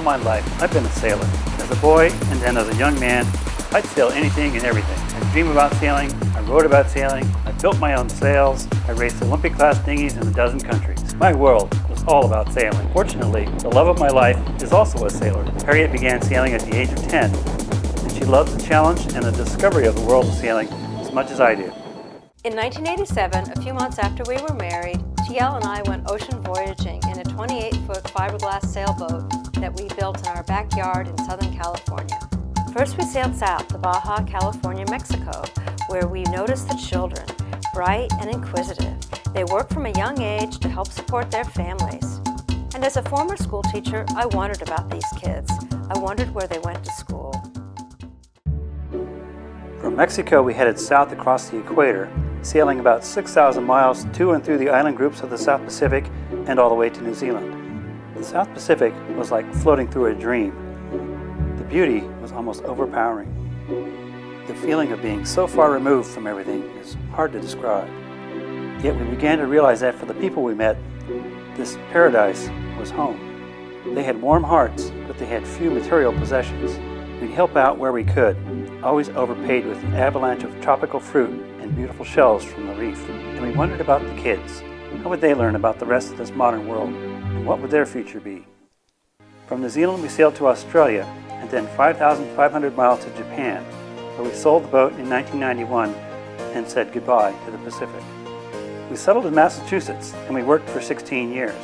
All my life, I've been a sailor. As a boy and then as a young man, I'd sail anything and everything. I dream about sailing, I wrote about sailing, I built my own sails, I raced Olympic-class dinghies in a dozen countries. My world was all about sailing. Fortunately, the love of my life is also a sailor. Harriet began sailing at the age of 10, and she loves the challenge and the discovery of the world of sailing as much as I do. In 1987, a few months after we were married, TL and I went ocean voyaging in a 28-foot fiberglass sailboat that we built in our backyard in Southern California. First we sailed south to Baja California, Mexico, where we noticed the children, bright and inquisitive. They work from a young age to help support their families. And as a former school teacher, I wondered about these kids. I wondered where they went to school. From Mexico, we headed south across the equator, sailing about 6,000 miles to and through the island groups of the South Pacific and all the way to New Zealand. The South Pacific was like floating through a dream. The beauty was almost overpowering. The feeling of being so far removed from everything is hard to describe. Yet we began to realize that for the people we met, this paradise was home. They had warm hearts, but they had few material possessions. We'd help out where we could, always overpaid with an avalanche of tropical fruit and beautiful shells from the reef. And we wondered about the kids. How would they learn about the rest of this modern world? And what would their future be? From New Zealand, we sailed to Australia, and then 5,500 miles to Japan, where we sold the boat in 1991 and said goodbye to the Pacific. We settled in Massachusetts, and we worked for 16 years.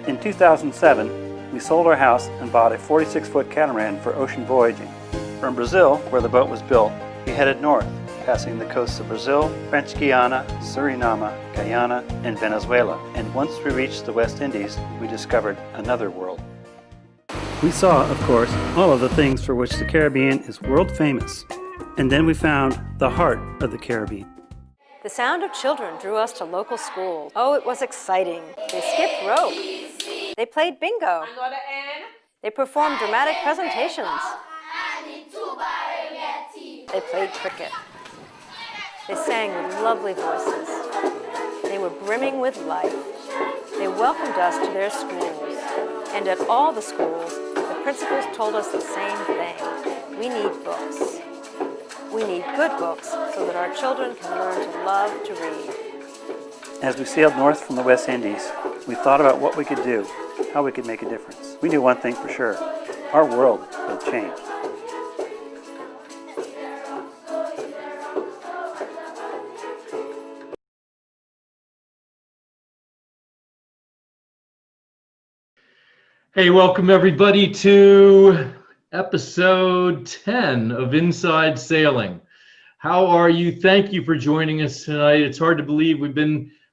In 2007, we sold our house and bought a 46-foot catamaran for ocean voyaging. From Brazil, where the boat was built, we headed north, passing the coasts of Brazil, French Guiana, Suriname, Guyana, and Venezuela. And once we reached the West Indies, we discovered another world. We saw, of course, all of the things for which the Caribbean is world famous. And then we found the heart of the Caribbean. The sound of children drew us to local schools. Oh, it was exciting. They skipped rope. They played bingo. They performed dramatic presentations. They played cricket. They sang with lovely voices. They were brimming with life. They welcomed us to their schools. And at all the schools, the principals told us the same thing. We need books. We need good books so that our children can learn to love to read. As we sailed north from the West Indies, we thought about what we could do, how we could make a difference. We knew one thing for sure. Our world had changed. Hey, welcome everybody to episode 10 of Inside Sailing. How are you? Thank you for joining us tonight. It's hard to believe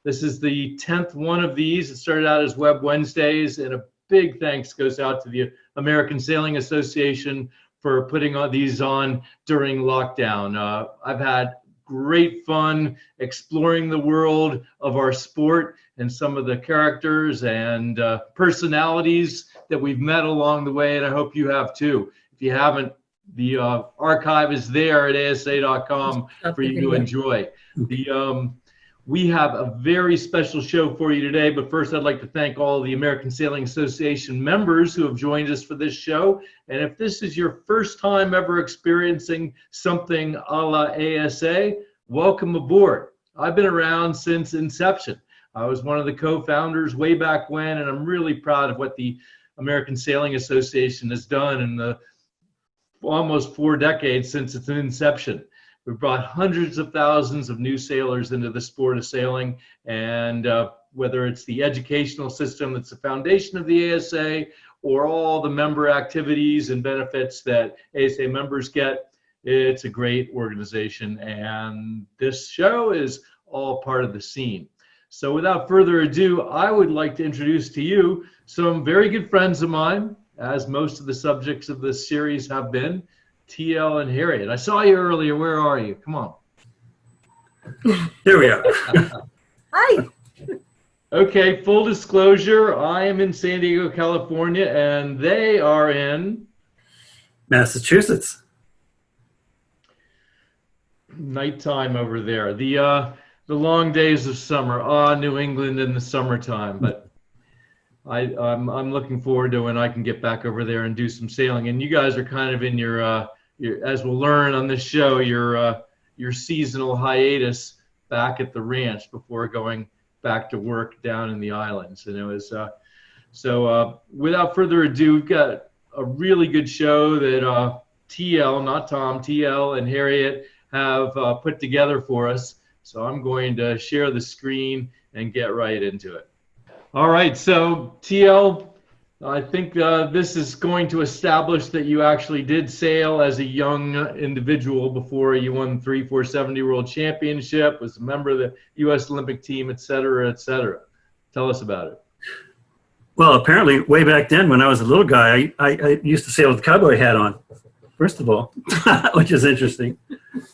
this is the 10th one of these. It started out as Web Wednesdays, and a big thanks goes out to the American Sailing Association for putting these on during lockdown. I've had great fun exploring the world of our sport and some of the characters and personalities that we've met along the way, and I hope you have too. If you haven't, the archive is there at asa.com for you to enjoy. We have a very special show for you today, but first I'd like to thank all the American Sailing Association members who have joined us for this show. And if this is your first time ever experiencing something a la ASA, welcome aboard. I've been around since inception. I was one of the co-founders way back when, and I'm really proud of what the American Sailing Association has done in the almost 4 decades since its inception. We've brought hundreds of thousands of new sailors into the sport of sailing, and whether it's the educational system that's the foundation of the ASA or all the member activities and benefits that ASA members get, it's a great organization, and this show is all part of the scene. So without further ado, I would like to introduce to you some very good friends of mine, as most of the subjects of this series have been, TL and Harriet. I saw you earlier. Where are you? Come on. Here we are. Hi. Okay, full disclosure, I am in San Diego, California, and they are in Massachusetts. Nighttime over there. The long days of summer. New England in the summertime. But I'm looking forward to when I can get back over there and do some sailing. And you guys are kind of in your as we'll learn on this show, your seasonal hiatus back at the ranch before going back to work down in the islands. And it was so. Without further ado, we've got a really good show that TL, not Tom, TL and Harriet have put together for us. So I'm going to share the screen and get right into it. All right, so TL, I think this is going to establish that you actually did sail as a young individual before you won the 3-4-70 World Championship, was a member of the U.S. Olympic team, et cetera, et cetera. Tell us about it. Well, apparently, way back then when I was a little guy, I used to sail with a cowboy hat on, first of all, which is interesting.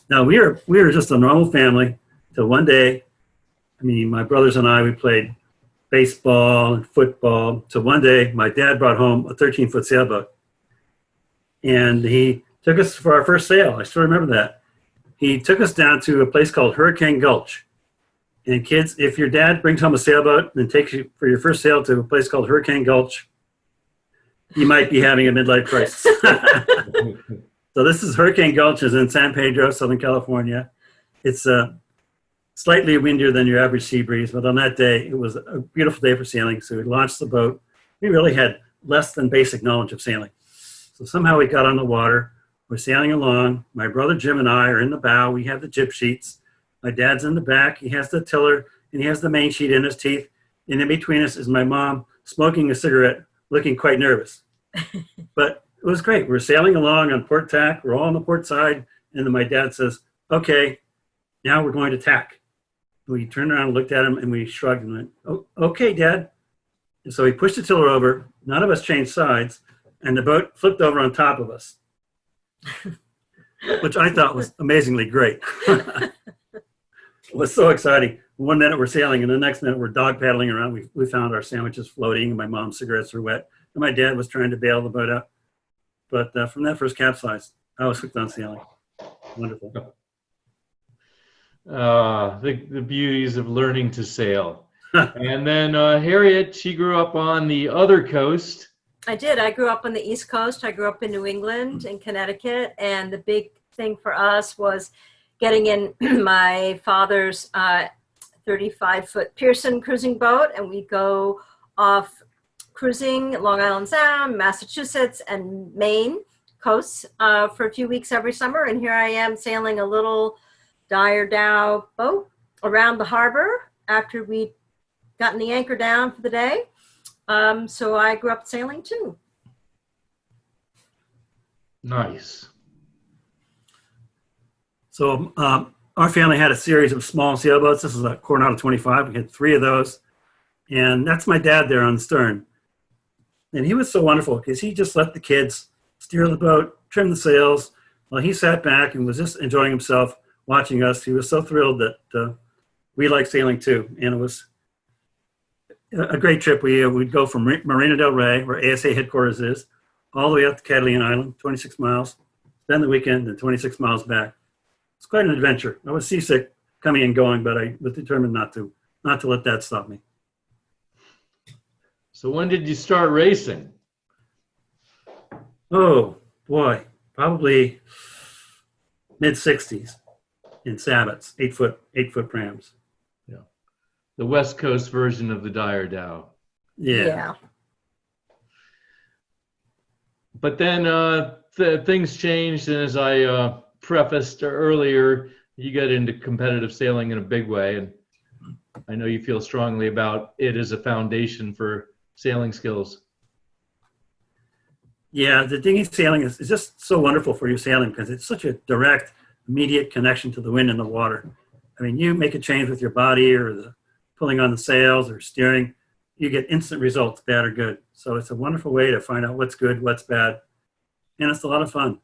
Now, we were just a normal family till one day, I mean, my brothers and I, we played baseball and football. So one day, my dad brought home a 13-foot sailboat, and he took us for our first sail. I still remember that. He took us down to a place called Hurricane Gulch. And kids, if your dad brings home a sailboat and takes you for your first sail to a place called Hurricane Gulch, you might be having a midlife crisis. So this is Hurricane Gulch, is in San Pedro, Southern California. It's slightly windier than your average sea breeze, but on that day, it was a beautiful day for sailing. So we launched the boat. We really had less than basic knowledge of sailing. So somehow we got on the water. We're sailing along. My brother Jim and I are in the bow. We have the jib sheets. My dad's in the back. He has the tiller, and he has the main sheet in his teeth. And in between us is my mom smoking a cigarette, looking quite nervous. But it was great. We're sailing along on port tack. We're all on the port side. And then my dad says, okay, now we're going to tack. We turned around and looked at him, and we shrugged and went, oh, okay, Dad. And so he pushed the tiller over. None of us changed sides, and the boat flipped over on top of us, which I thought was amazingly great. It was so exciting. 1 minute we're sailing, and the next minute we're dog paddling around. We found our sandwiches floating, and my mom's cigarettes were wet, and my dad was trying to bail the boat out. But from that first capsize, I was hooked on sailing. Wonderful. The beauties of learning to sail. And then Harriet, she grew up on the other coast. I did. I grew up on the East Coast. I grew up in New England, in Connecticut, and the big thing for us was getting in my father's 35-foot Pearson cruising boat, and we'd go off cruising Long Island Sound, Massachusetts, and Maine coasts for a few weeks every summer. And here I am sailing a little Dyer Dow boat around the harbor after we'd gotten the anchor down for the day. So I grew up sailing too. Nice. So our family had a series of small sailboats. This is a Coronado 25. We had 3 of those. And that's my dad there on the stern. And he was so wonderful because he just let the kids steer the boat, trim the sails, while he sat back and was just enjoying himself watching us. He was so thrilled that we liked sailing too. And it was a great trip. We'd go from Marina del Rey, where ASA headquarters is, all the way up to Catalina Island, 26 miles, spend the weekend, and 26 miles back. It's quite an adventure. I was seasick coming and going, but I was determined not to let that stop me. So when did you start racing? Oh boy, probably mid-60s in sabots, 8-foot prams. Yeah, the West Coast version of the Dyer Dow. Yeah. But then things changed, and as I prefaced earlier, you got into competitive sailing in a big way, and I know you feel strongly about it as a foundation for sailing skills. Yeah, the dinghy sailing is just so wonderful for your sailing because it's such a direct, immediate connection to the wind and the water. I mean, you make a change with your body or the pulling on the sails or steering, you get instant results, bad or good. So it's a wonderful way to find out what's good, what's bad, and it's a lot of fun.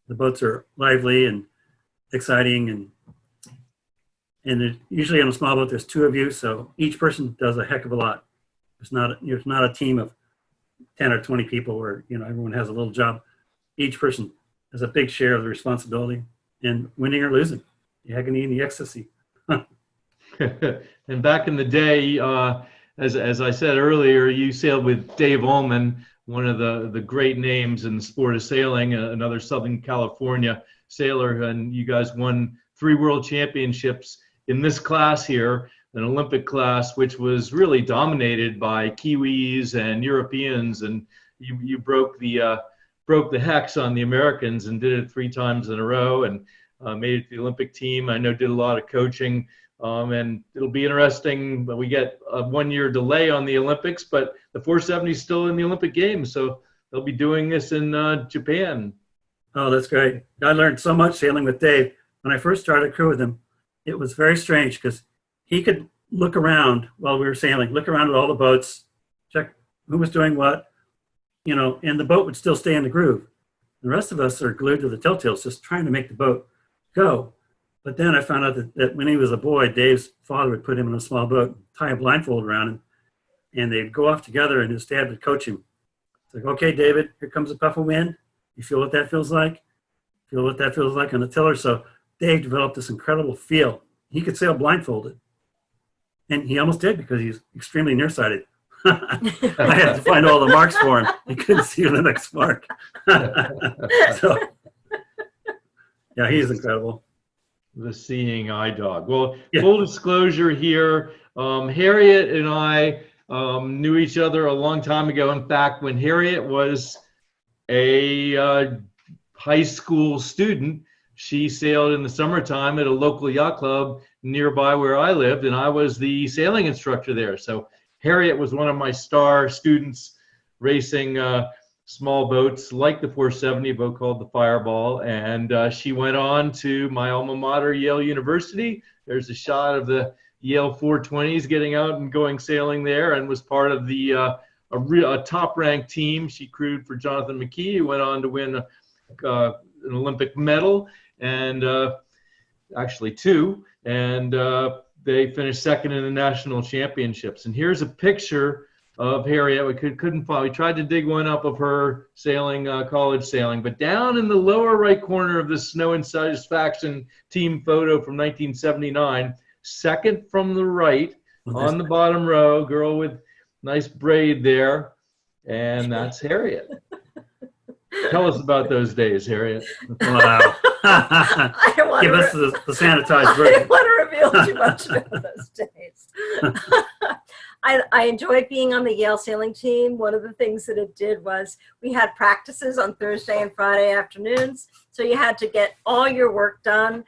The boats are lively and exciting, and usually on a small boat there's 2 of you, so each person does a heck of a lot. It's not a team of 10 or 20 people where everyone has a little job. Each person has a big share of the responsibility, and winning or losing, the agony and the ecstasy. And back in the day, as I said earlier, you sailed with Dave Ullman, one of the great names in the sport of sailing, another Southern California sailor, and you guys won 3 world championships in this class here, an Olympic class, which was really dominated by Kiwis and Europeans, and you broke the hex on the Americans and did it 3 times in a row, and made it to the Olympic team. I know did a lot of coaching, and it'll be interesting. We get a 1-year delay on the Olympics, but the 470 is still in the Olympic Games, so they'll be doing this in Japan. Oh, that's great. I learned so much sailing with Dave. When I first started crew with him, it was very strange because he could look around while we were sailing, look around at all the boats, check who was doing what, and the boat would still stay in the groove. The rest of us are glued to the telltales, just trying to make the boat go. But then I found out that when he was a boy, Dave's father would put him in a small boat, tie a blindfold around him, and they'd go off together, and his dad would coach him. It's like, okay, David, here comes a puff of wind. You feel what that feels like? Feel what that feels like on the tiller? So Dave developed this incredible feel. He could sail blindfolded. And he almost did because he's extremely nearsighted. I had to find all the marks for him. He couldn't see the next mark. So, yeah, he's incredible. The seeing eye dog. Well, yeah. Full disclosure here, Harriet and I knew each other a long time ago. In fact, when Harriet was a high school student, she sailed in the summertime at a local yacht club nearby where I lived, and I was the sailing instructor there. So Harriet was one of my star students racing small boats like the 470, a boat called the Fireball, and she went on to my alma mater, Yale University. There's a shot of the Yale 420s getting out and going sailing there, and was part of the a top-ranked team. She crewed for Jonathan McKee, who went on to win an Olympic medal, and actually 2, and they finished 2nd in the national championships. And here's a picture of Harriet. We couldn't find. We tried to dig one up of her sailing, college sailing, but down in the lower right corner of the Snow and Satisfaction team photo from 1979, 2nd from the right on the bottom row, girl with nice braid there, and that's Harriet. Tell us about those days, Harriet. Wow. I don't want Give us the sanitized version. I don't want to reveal too much about those days. I enjoyed being on the Yale sailing team. One of the things that it did was we had practices on Thursday and Friday afternoons. So you had to get all your work done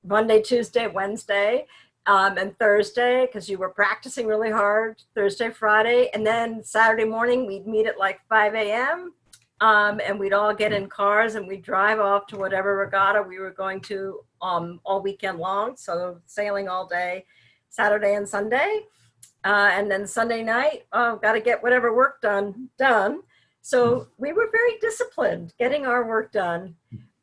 Monday, Tuesday, Wednesday, and Thursday, because you were practicing really hard, Thursday, Friday. And then Saturday morning, we'd meet at like 5 a.m. And we'd all get in cars and we'd drive off to whatever regatta we were going to all weekend long. So sailing all day, Saturday and Sunday. And then Sunday night, got to get whatever work done. So we were very disciplined getting our work done,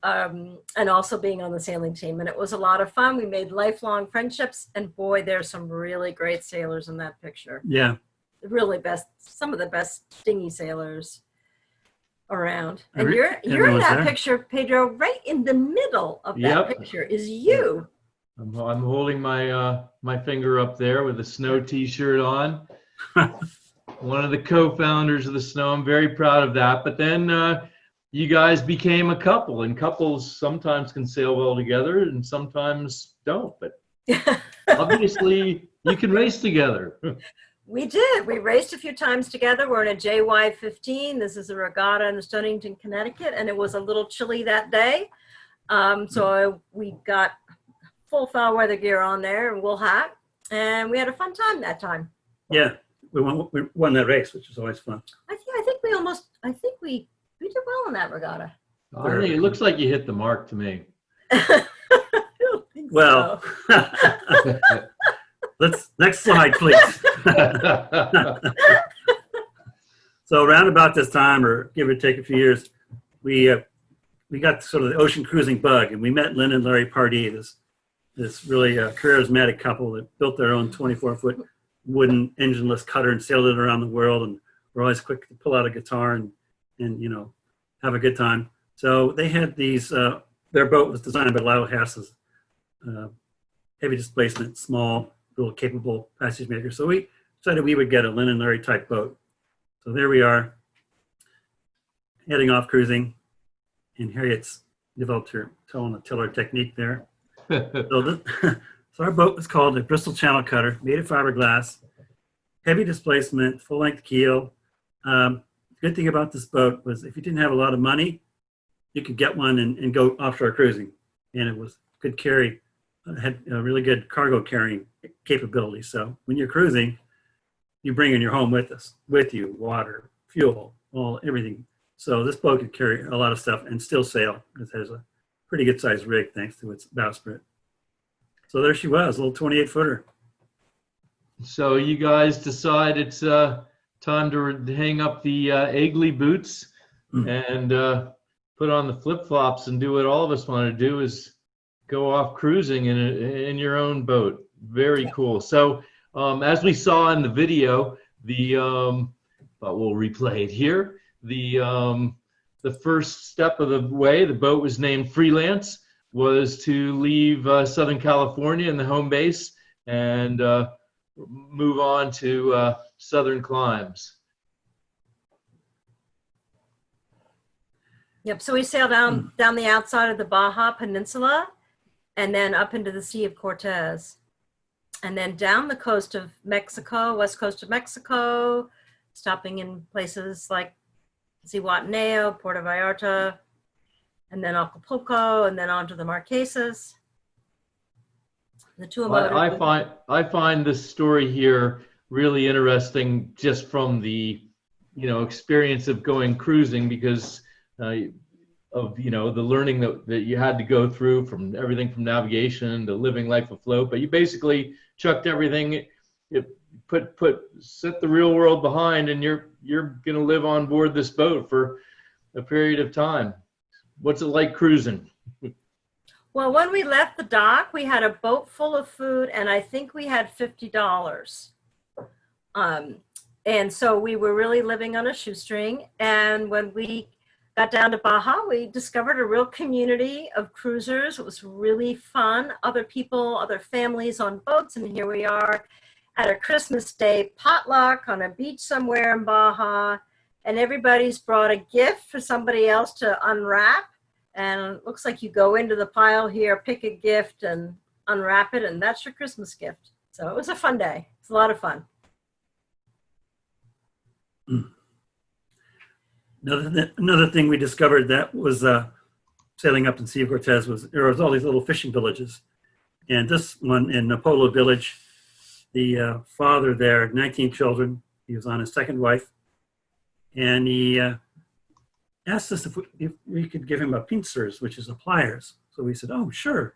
and also being on the sailing team. And it was a lot of fun. We made lifelong friendships, and boy, there's some really great sailors in that picture. Yeah. Really some of the best dinghy sailors around. And you're in that picture, Pedro, right in the middle of that picture is you. I'm holding my finger up there with a Snow t-shirt on. One of the co-founders of the Snow. I'm very proud of that. But then you guys became a couple, and couples sometimes can sail well together and sometimes don't. But obviously you can race together. We did. We raced a few times together. We're in a JY15. This is a regatta in Stonington, Connecticut, and it was a little chilly that day. So we got full foul weather gear on there and wool hat, and we had a fun time that time. Yeah, we won that race, which was always fun. I think we did well in that regatta. It looks like you hit the mark to me. I don't think well, so. Next slide, please. So around about this time, or give or take a few years, we got sort of the ocean cruising bug, and we met Lynn and Larry Pardee, this really charismatic couple that built their own 24-foot wooden engineless cutter and sailed it around the world, and were always quick to pull out a guitar and have a good time. So they had these. Their boat was designed by Lyle Hass's heavy displacement, small, real capable passage maker. So we decided we would get a Lynn and Larry type boat. So there we are, heading off cruising, and Harriet's developed her tow and tiller technique there. So our boat was called a Bristle Channel Cutter, made of fiberglass, heavy displacement, full-length keel. Good thing about this boat was if you didn't have a lot of money, you could get one and go offshore cruising. And it was could carry, had a really good cargo carrying capability. So when you're cruising, you bring in your home with you, water, fuel, everything. So this boat could carry a lot of stuff and still sail. It has a pretty good sized rig thanks to its bowsprit. So there she was, a little 28-footer. So you guys decide it's time to hang up the Agley boots and put on the flip-flops and do what all of us want to do is go off cruising in your own boat. Very cool. So as we saw in the video, but we'll replay it here. The first step of the way the boat was named Freelance was to leave Southern California and the home base and move on to southern climes. Yep. So we sailed down the outside of the Baja Peninsula, and then up into the Sea of Cortez, and then down the coast of Mexico, west coast of Mexico, stopping in places like Zihuatanejo, Puerto Vallarta, and then Acapulco, and then on to the Marquesas. The I find this story here really interesting just from the experience of going cruising because of the learning that you had to go through from everything from navigation to living life afloat. But you basically chucked everything, set the real world behind, and you're gonna live on board this boat for a period of time. What's it like cruising? Well, when we left the dock, we had a boat full of food, and I think we had $50. And so we were really living on a shoestring. And when we got down to Baja, we discovered a real community of cruisers. It was really fun. Other people, other families on boats, and here we are at a Christmas Day potluck on a beach somewhere in Baja, and everybody's brought a gift for somebody else to unwrap. And it looks like you go into the pile here, pick a gift and unwrap it, and that's your Christmas gift. So it was a fun day. It's a lot of fun. Another thing we discovered that was sailing up in Sea of Cortez was there was all these little fishing villages. And this one in Napolo Village, the father there, 19 children, he was on his second wife, and he asked us if we could give him a pincers, which is a pliers. So we said, oh, sure.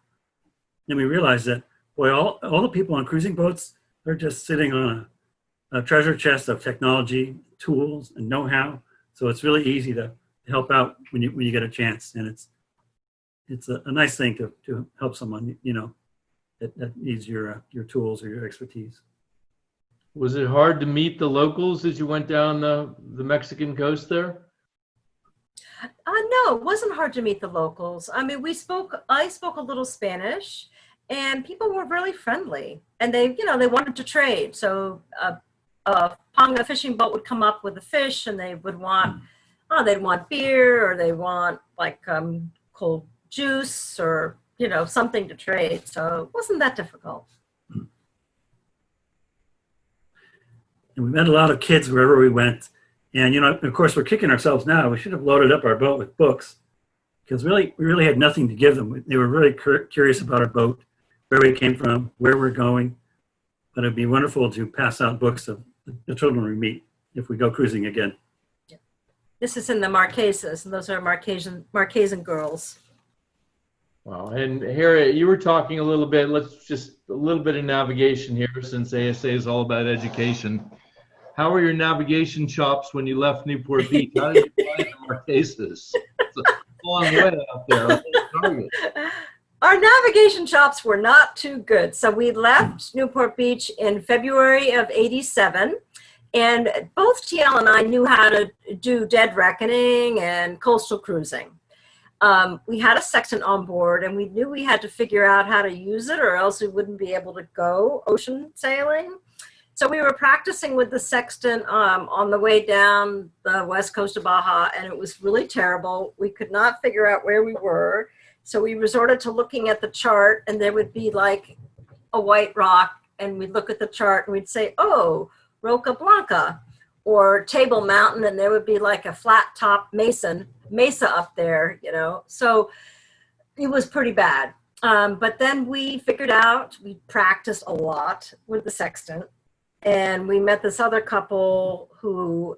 Then we realized that, boy, all the people on cruising boats, they're just sitting on a treasure chest of technology, tools, and know-how. So it's really easy to help out when you get a chance. And it's a nice thing to help someone, that needs your tools or your expertise. Was it hard to meet the locals as you went down the Mexican coast there? No, it wasn't hard to meet the locals. I mean, I spoke a little Spanish, and people were really friendly, and they wanted to trade. So a panga fishing boat would come up with a fish, and they would want, they'd want beer, or they want like cold juice, or something to trade. So it wasn't that difficult. And we met a lot of kids wherever we went. And, of course, we're kicking ourselves now. We should have loaded up our boat with books because we really had nothing to give them. They were really curious about our boat, where we came from, where we're going. But it'd be wonderful to pass out books to the children we meet if we go cruising again. This is in the Marquesas, and those are Marquesan girls. Wow. And Harriet, you were talking a little bit, let's just a little bit of navigation here since ASA is all about education. How were your navigation chops when you left Newport Beach? How did you find the Marquesas? It's a long way out there. Our navigation chops were not too good. So we left Newport Beach in February of '87. And both TL and I knew how to do dead reckoning and coastal cruising. We had a sextant on board, and we knew we had to figure out how to use it or else we wouldn't be able to go ocean sailing. So we were practicing with the sextant on the way down the west coast of Baja, and it was really terrible. We could not figure out where we were. So we resorted to looking at the chart, and there would be like a white rock, and we'd look at the chart and we'd say, oh, Roca Blanca, or Table Mountain, and there would be like a flat top mesa up there, you know. So it was pretty bad. But then we figured out, we practiced a lot with the sextant. And we met this other couple who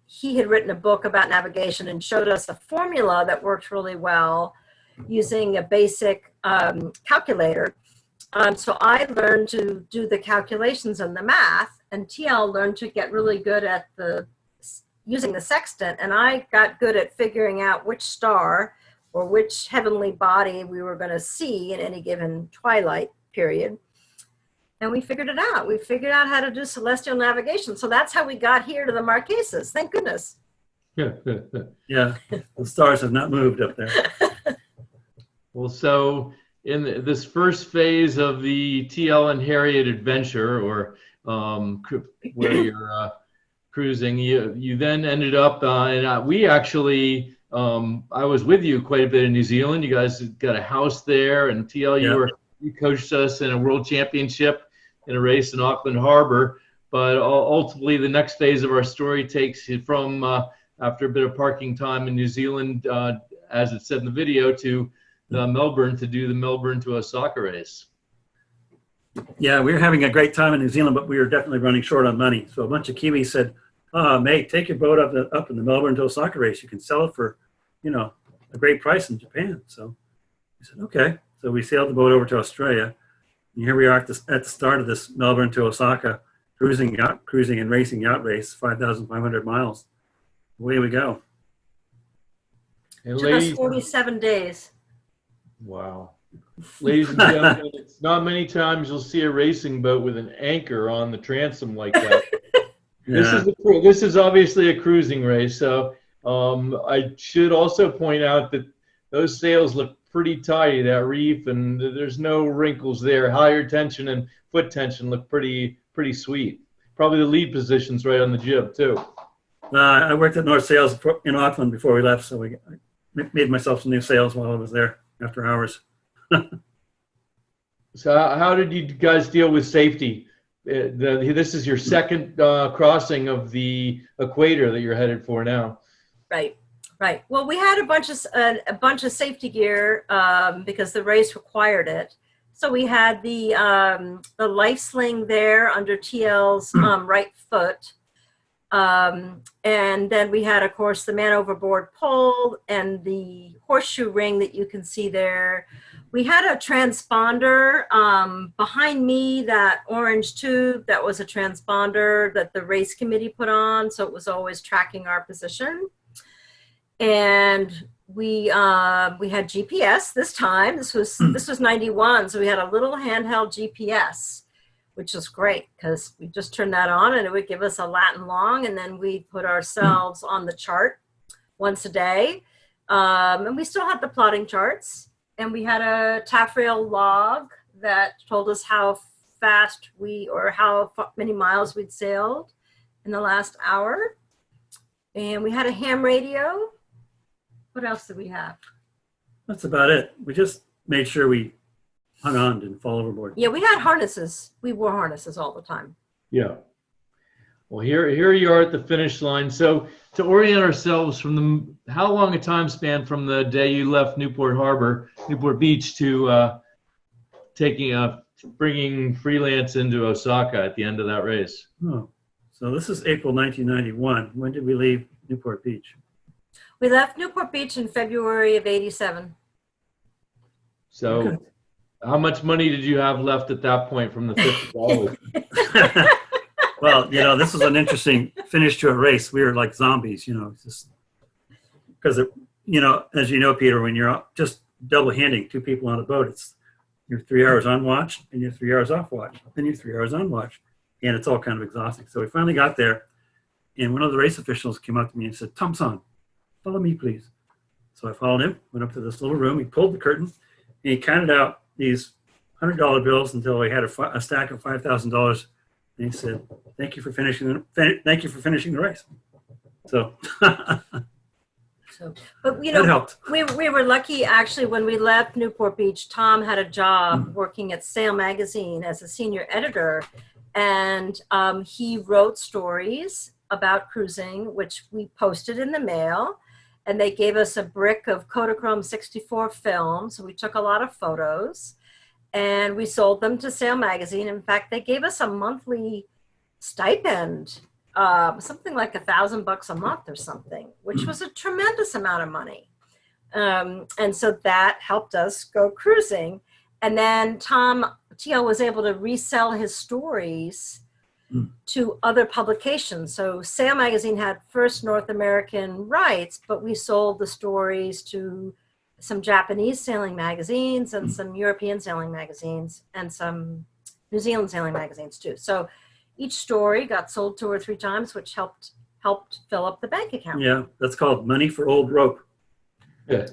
he had written a book about navigation and showed us a formula that worked really well using a basic calculator. So I learned to do the calculations and the math, and TL learned to get really good at using the sextant, and I got good at figuring out which star or which heavenly body we were going to see in any given twilight period. And we figured it out. We figured out how to do celestial navigation. So that's how we got here to the Marquesas. Thank goodness. Yeah, the stars have not moved up there. Well, so in this first phase of the TL and Harriet adventure, or where you're cruising, you then ended up, and we actually, I was with you quite a bit in New Zealand. You guys got a house there, and TL, you coached us in a world championship in a race in Auckland Harbor. But ultimately, the next phase of our story takes you from, after a bit of parking time in New Zealand, as it said in the video, to Melbourne to do the Melbourne to Osaka race. Yeah, we were having a great time in New Zealand, but we were definitely running short on money. So a bunch of Kiwis said, mate, take your boat up in the Melbourne to Osaka race. You can sell it for, a great price in Japan. So we said, okay. So we sailed the boat over to Australia. And here we are at the start of this Melbourne to Osaka cruising and racing yacht race, 5,500 miles. Away we go. And Took us 47 days. Wow. Ladies and gentlemen, it's not many times you'll see a racing boat with an anchor on the transom like that. Yeah. This is obviously a cruising race. So I should also point out that those sails look pretty tight, that reef, and there's no wrinkles there. Higher tension and foot tension look pretty sweet. Probably the lead position's right on the jib too. I worked at North Sails in Auckland before we left, so I made myself some new sails while I was there after hours. So how did you guys deal with safety? This is your second crossing of the equator that you're headed for now. Right. Well, we had a bunch of safety gear because the race required it. So we had the life sling there under TL's right foot. And then we had, of course, the man overboard pole and the horseshoe ring that you can see there. We had a transponder behind me, that orange tube, that was a transponder that the race committee put on. So it was always tracking our position. And we had GPS this time. This was 91. So we had a little handheld GPS, which was great because we just turned that on and it would give us a Latin long, and then we put ourselves on the chart once a day. And we still had the plotting charts, and we had a taffrail log that told us how fast how many miles we'd sailed in the last hour. And we had a ham radio. What else did we have? That's about it. We just made sure we hung on, didn't fall overboard. Yeah, we had harnesses. We wore harnesses all the time. Yeah. Well, here you are at the finish line. So to orient ourselves from how long a time span from the day you left Newport Beach to bringing freelance into Osaka at the end of that race? Oh, so this is April 1991. When did we leave Newport Beach? We left Newport Beach in February of '87. So Okay. How much money did you have left at that point from the $50? Well, this was an interesting finish to a race. We were like zombies, just because, as you know, Peter, when you're just double handing two people on a boat, you're 3 hours on watch and you're 3 hours off watch, then you're 3 hours on watch, and it's all kind of exhausting. So we finally got there, and one of the race officials came up to me and said, "Tom-san, follow me, please." So I followed him, went up to this little room, he pulled the curtain, and he counted out these $100 bills until he had a stack of $5,000, and And he said, thank you for finishing the race. So, So, but that helped. we were lucky actually when we left Newport Beach. Tom had a job working at Sail Magazine as a senior editor, and he wrote stories about cruising, which we posted in the mail. And they gave us a brick of Kodachrome 64 film, so we took a lot of photos, and we sold them to Sail Magazine. In fact, they gave us a monthly stipend. Something like $1,000 a month or something, which was a tremendous amount of money. And so that helped us go cruising. And then TL was able to resell his stories to other publications. So Sail Magazine had first North American rights, but we sold the stories to some Japanese sailing magazines and some European sailing magazines and some New Zealand sailing magazines too. So each story got sold 2 or 3 times, which helped fill up the bank account. Yeah, that's called money for old rope. Well,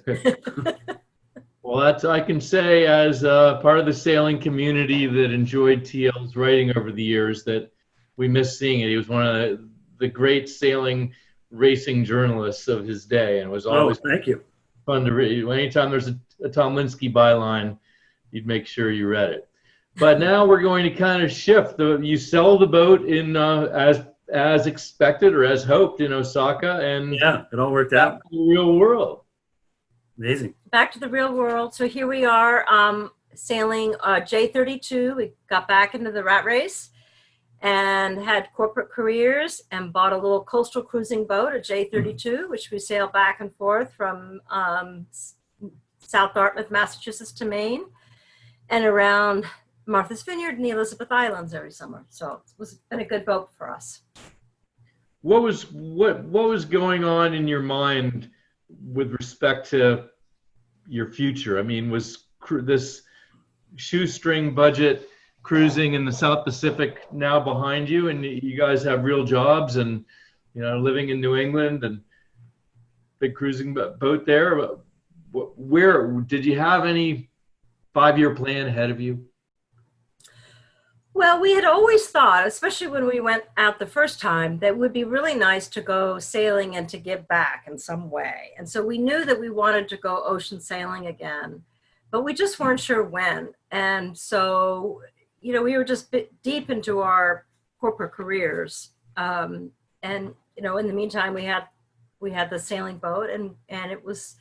that's, I can say as part of the sailing community that enjoyed TL's writing over the years, that we miss seeing it. He was one of the great sailing racing journalists of his day, and it was always thank you. fun to read. Anytime there's a Tom Linsky byline, you'd make sure you read it. But now we're going to kind of shift. You sell the boat in as expected or as hoped in Osaka, and yeah, it all worked out. The real world. Amazing. Back to the real world. So here we are sailing J32. We got back into the rat race and had corporate careers and bought a little coastal cruising boat, a J32, which we sail back and forth from South Dartmouth, Massachusetts to Maine and around Martha's Vineyard and the Elizabeth Islands every summer. So it's been a good boat for us. What was going on in your mind with respect to your future? I mean, was this shoestring budget cruising in the South Pacific now behind you, and you guys have real jobs and, you know, living in New England and big cruising boat there? Where did you have any 5-year plan ahead of you? Well, we had always thought, especially when we went out the first time, that it would be really nice to go sailing and to give back in some way. And so we knew that we wanted to go ocean sailing again, but we just weren't sure when. And so, you know, we were just deep into our corporate careers. And, you know, in the meantime, we had the sailing boat, and it was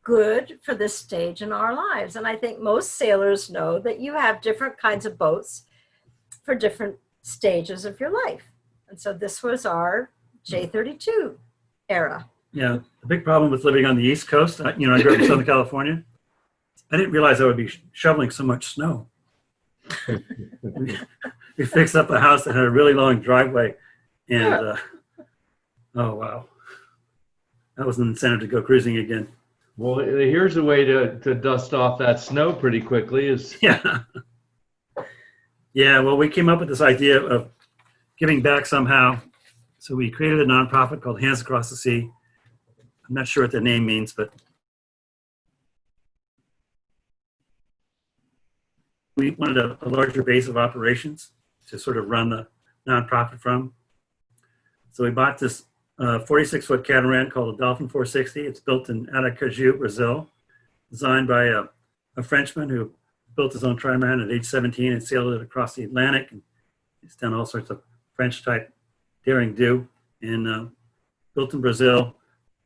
good for this stage in our lives. And I think most sailors know that you have different kinds of boats for different stages of your life. And so this was our J32 era. Yeah, the big problem with living on the East Coast, you know, I grew up in Southern California. I didn't realize I would be shoveling so much snow. We fixed up a house that had a really long driveway, and oh wow, that was an incentive to go cruising again. Well, here's a way to dust off that snow pretty quickly. Yeah, well, we came up with this idea of giving back somehow. So we created a nonprofit called Hands Across the Sea. I'm not sure what the name means, but we wanted a larger base of operations to sort of run the nonprofit from. So we bought this 46-foot catamaran called a Dolphin 460. It's built in Aracaju, Brazil, designed by a Frenchman who built his own trimaran at age 17 and sailed it across the Atlantic. And he's done all sorts of French-type daring do, and built in Brazil.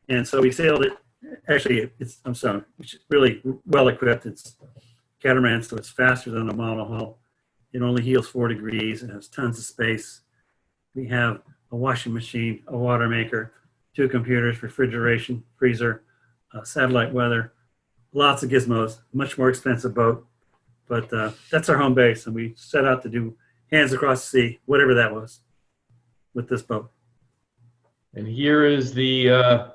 And so we sailed it. Actually, it's really well equipped. It's catamaran, so it's faster than a monohull. It only heels 4 degrees. It has tons of space. We have a washing machine, a water maker, 2 computers, refrigeration, freezer, satellite weather, lots of gizmos. Much more expensive boat. But that's our home base, and we set out to do Hands Across the Sea, whatever that was, with this boat. And here is the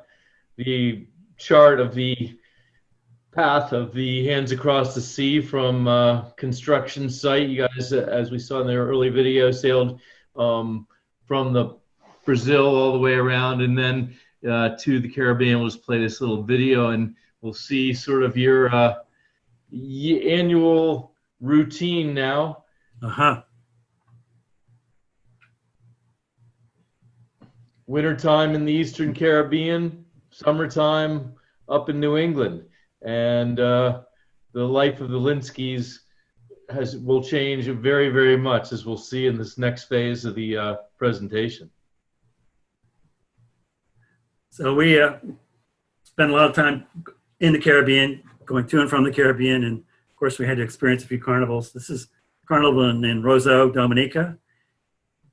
chart of the path of the Hands Across the Sea from construction site. You guys, as we saw in the early video, sailed from the Brazil all the way around, and then to the Caribbean. We'll just play this little video, and we'll see sort of your annual routine now. wintertime in the Eastern Caribbean, summertime up in New England. And the life of the Linskys will change very, very much, as we'll see in this next phase of the presentation. So we spent a lot of time in the Caribbean, going to and from the Caribbean, and of course we had to experience a few carnivals. This is Carnival in Roseau, Dominica,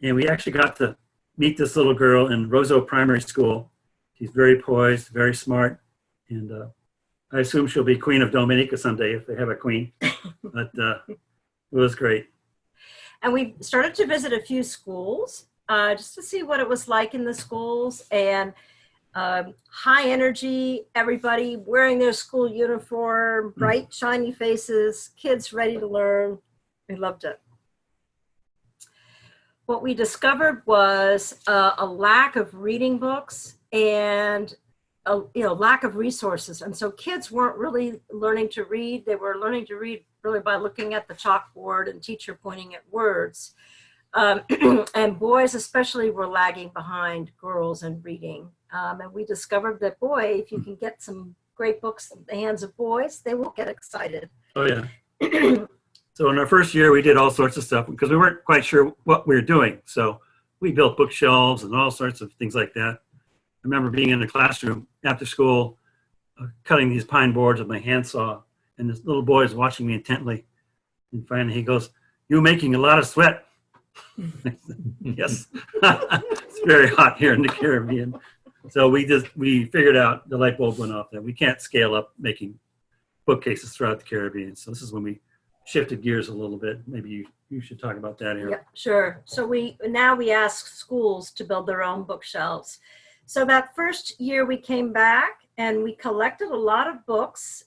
and we actually got to meet this little girl in Roseau Primary School. She's very poised, very smart, and I assume she'll be Queen of Dominica someday if they have a queen. But it was great. And we started to visit a few schools just to see what it was like in the schools, and high energy, everybody wearing their school uniform, bright, shiny faces, kids ready to learn. We loved it. What we discovered was a lack of reading books and lack of resources. And so kids weren't really learning to read. They were learning to read really by looking at the chalkboard and teacher pointing at words. And boys especially were lagging behind girls in reading. And we discovered that, boy, if you can get some great books in the hands of boys, they will get excited. Oh, yeah. So in our first year, we did all sorts of stuff because we weren't quite sure what we were doing. So we built bookshelves and all sorts of things like that. I remember being in the classroom after school, cutting these pine boards with my handsaw, and this little boy is watching me intently. And finally he goes, "You're making a lot of sweat." Yes, it's very hot here in the Caribbean. So we figured out, the light bulb went off, that we can't scale up making bookcases throughout the Caribbean. So this is when we shifted gears a little bit. Maybe you should talk about that here. Yeah, sure. So we ask schools to build their own bookshelves. So that first year we came back and we collected a lot of books,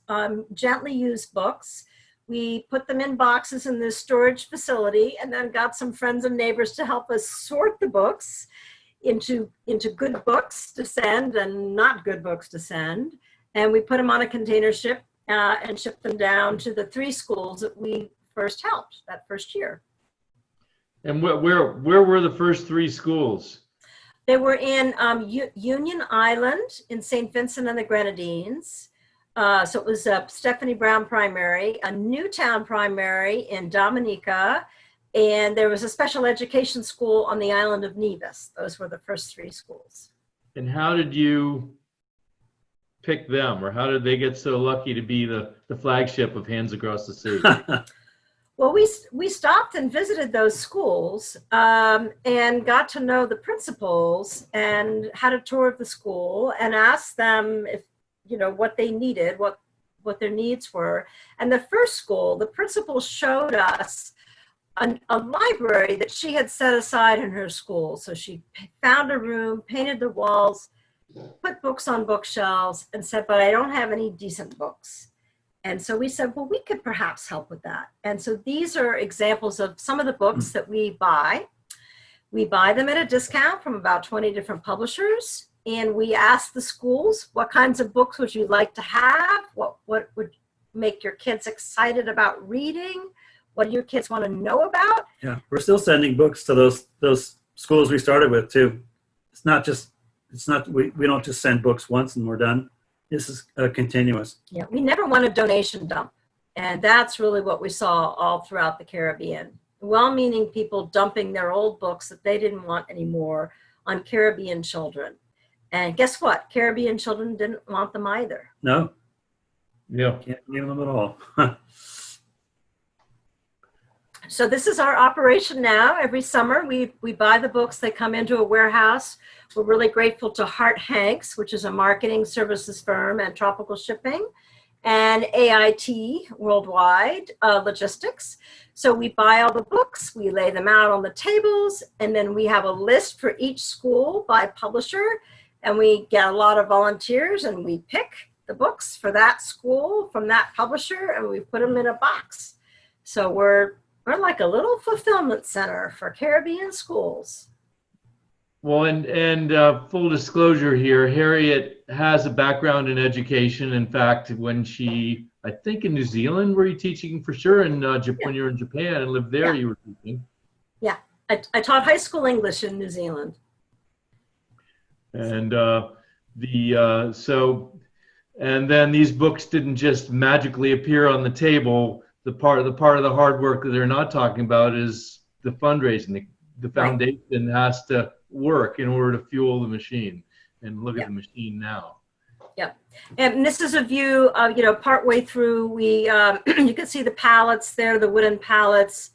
gently used books. We put them in boxes in this storage facility and then got some friends and neighbors to help us sort the books into good books to send and not good books to send. And we put them on a container ship and shipped them down to the 3 schools that we first helped that first year. And where were the first 3 schools? They were in Union Island in St. Vincent and the Grenadines. So it was Stephanie Brown Primary, a Newtown Primary in Dominica, and there was a special education school on the island of Nevis. Those were the first 3 schools. And how did you pick them, or how did they get so lucky to be the flagship of Hands Across the Sea? Well, we stopped and visited those schools and got to know the principals and had a tour of the school and asked them if, what they needed, what their needs were. And the first school, the principal showed us a library that she had set aside in her school. So she found a room, painted the walls, put books on bookshelves, and said, "But I don't have any decent books." And so we said, well, we could perhaps help with that. And so these are examples of some of the books that we buy. We buy them at a discount from about 20 different publishers. And we ask the schools, what kinds of books would you like to have? What would make your kids excited about reading? What do your kids want to know about? Yeah, we're still sending books to those schools we started with too. We don't just send books once and we're done. This is continuous. Yeah, we never want a donation dump. And that's really what we saw all throughout the Caribbean. Well-meaning people dumping their old books that they didn't want anymore on Caribbean children. And guess what? Caribbean children didn't want them either. No. Yeah. Can't blame them at all. So this is our operation now. Every summer we buy the books. They come into a warehouse. We're really grateful to Hart Hanks, which is a marketing services firm and tropical shipping, and AIT Worldwide Logistics. So we buy all the books, we lay them out on the tables, and then we have a list for each school by publisher, and we get a lot of volunteers and we pick the books for that school from that publisher and we put them in a box. So we're like a little fulfillment center for Caribbean schools. Well, and full disclosure here, Harriet has a background in education. In fact, when I think in New Zealand, were you teaching for sure? And when you were in Japan and lived there, you were teaching. Yeah, I taught high school English in New Zealand. And and then these books didn't just magically appear on the table. The part of the hard work that they're not talking about is the fundraising. The foundation has to work in order to fuel the machine. And look at the machine now. Yep. And this is a view of, partway through, we, you can see the pallets there, the wooden pallets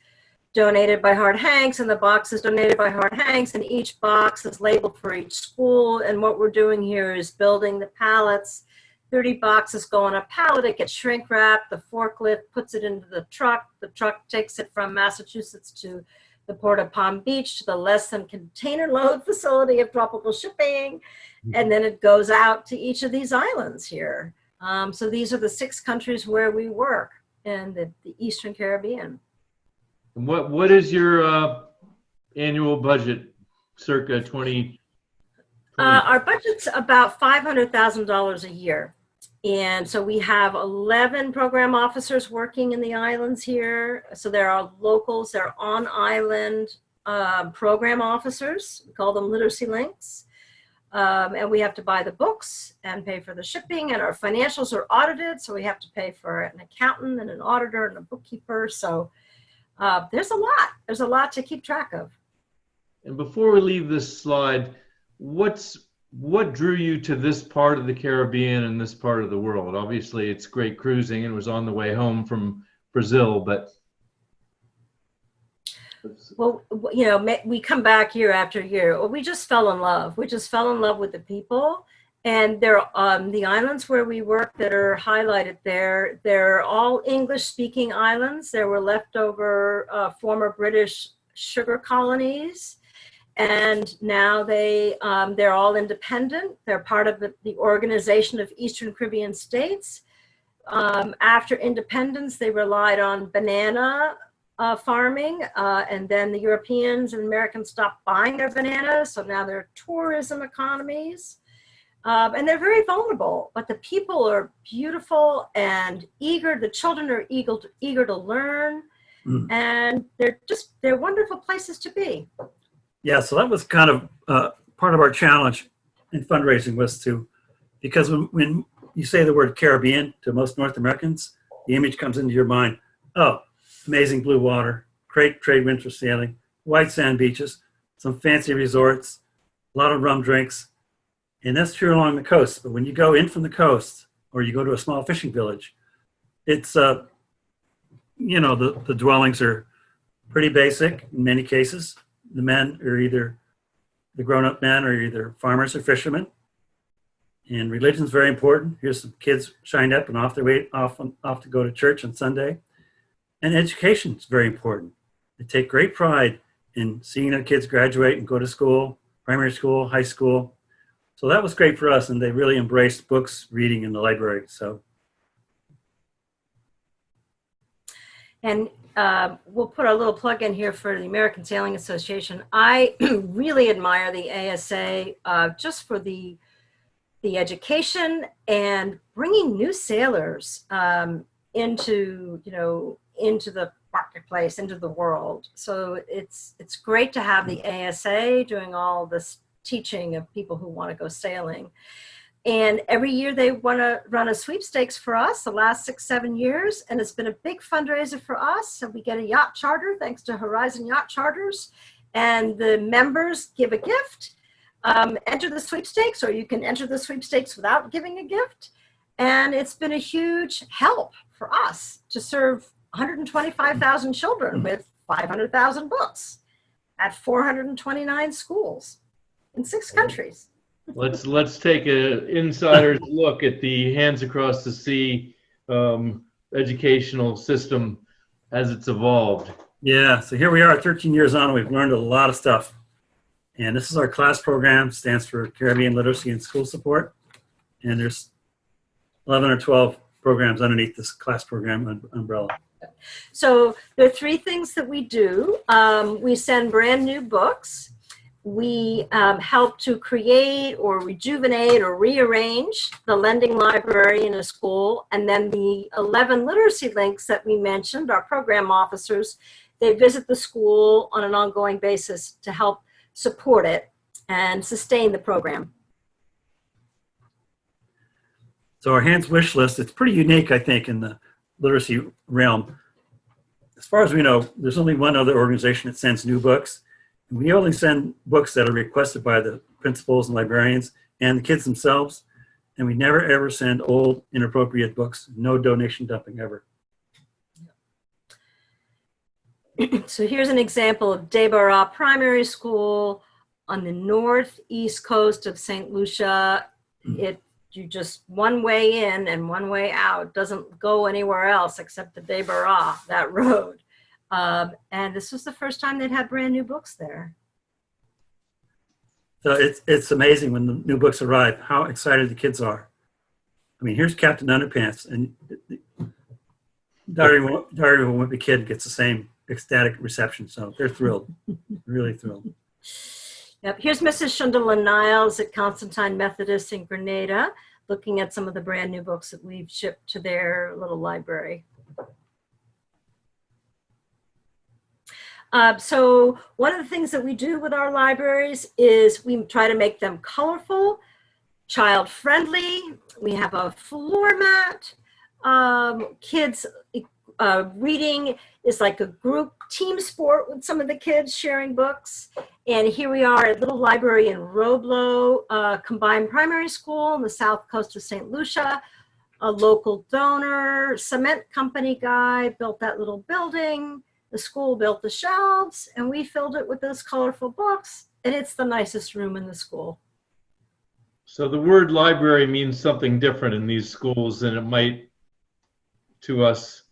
donated by Hart Hanks, and the boxes donated by Hart Hanks, and each box is labeled for each school. And what we're doing here is building the pallets. 30 boxes go on a pallet, it gets shrink wrapped, the forklift puts it into the truck takes it from Massachusetts to the Port of Palm Beach to the less than container load facility of tropical shipping, and then it goes out to each of these islands here. So these are the 6 countries where we work in the Eastern Caribbean. What is your annual budget, circa 20? Our budget's about $500,000 a year. And so we have 11 program officers working in the islands here. So there are locals, they're on island program officers. We call them literacy links. And we have to buy the books and pay for the shipping, and our financials are audited. So we have to pay for an accountant and an auditor and a bookkeeper. So there's a lot to keep track of. And before we leave this slide, what drew you to this part of the Caribbean and this part of the world? Obviously, it's great cruising, and it was on the way home from Brazil, but... Well, we come back year after year. We just fell in love. We just fell in love with the people. And they're the islands where we work that are highlighted there. They're all English-speaking islands. There were leftover former British sugar colonies. And now they're all independent. They're part of the Organization of Eastern Caribbean States. After independence, they relied on banana farming, and then the Europeans and Americans stopped buying their bananas, so now they're tourism economies. And they're very vulnerable, but the people are beautiful and eager. The children are eager to learn, and they're wonderful places to be. Yeah, so that was kind of part of our challenge in fundraising was because when you say the word Caribbean to most North Americans, the image comes into your mind, oh, amazing blue water, great trade winter sailing, white sand beaches, some fancy resorts, a lot of rum drinks, and that's true along the coast. But when you go in from the coast or you go to a small fishing village, it's, the dwellings are pretty basic in many cases. The men are the grown-up men are either farmers or fishermen. And religion is very important. Here's some kids shined up and off to go to church on Sunday. And education is very important. They take great pride in seeing their kids graduate and go to school, primary school, high school. So that was great for us, and they really embraced books, reading in the library. So. And we'll put a little plug in here for the American Sailing Association. I really admire the ASA just for the education and bringing new sailors into the marketplace, into the world. So it's great to have the ASA doing all this teaching of people who want to go sailing. And every year they want to run a sweepstakes for us, the last 6-7 years. And it's been a big fundraiser for us. So we get a yacht charter, thanks to Horizon Yacht Charters. And the members give a gift, enter the sweepstakes, or you can enter the sweepstakes without giving a gift. And it's been a huge help for us to serve 125,000 children with 500,000 books at 429 schools in 6 countries. Let's take an insider's look at the Hands Across the Sea educational system as it's evolved. Yeah, so here we are 13 years on, we've learned a lot of stuff. And this is our class program, stands for Caribbean Literacy and School Support. And there's 11 or 12 programs underneath this class program umbrella. So there are 3 things that we do. We send brand new books. We help to create or rejuvenate or rearrange the lending library in a school. And then the 11 literacy links that we mentioned, our program officers, they visit the school on an ongoing basis to help support it and sustain the program. So our Hands wish list, it's pretty unique, I think, in the literacy realm. As far as we know, there's only one other organization that sends new books. And we only send books that are requested by the principals and librarians and the kids themselves. And we never, ever send old, inappropriate books. No donation dumping ever. So here's an example of Deborah Primary School on the northeast coast of St. Lucia. You just one way in and one way out. Doesn't go anywhere else except the Deborah, that road. And this was the first time they'd had brand new books there. So it's amazing when the new books arrive, how excited the kids are. I mean, here's Captain Underpants, and Diary of a Wimpy Kid gets the same ecstatic reception. So they're thrilled, really thrilled. Yep. Here's Mrs. Shundalyn Niles at Constantine Methodist in Grenada, looking at some of the brand new books that we've shipped to their little library. So one of the things that we do with our libraries is we try to make them colorful, child-friendly. We have a floor mat. Kids reading is like a group team sport with some of the kids sharing books. And here we are at Little Library in Roseau, combined primary school on the south coast of St. Lucia. A local donor, cement company guy built that little building. The school built the shelves, and we filled it with those colorful books, and it's the nicest room in the school. So the word library means something different in these schools than it might to us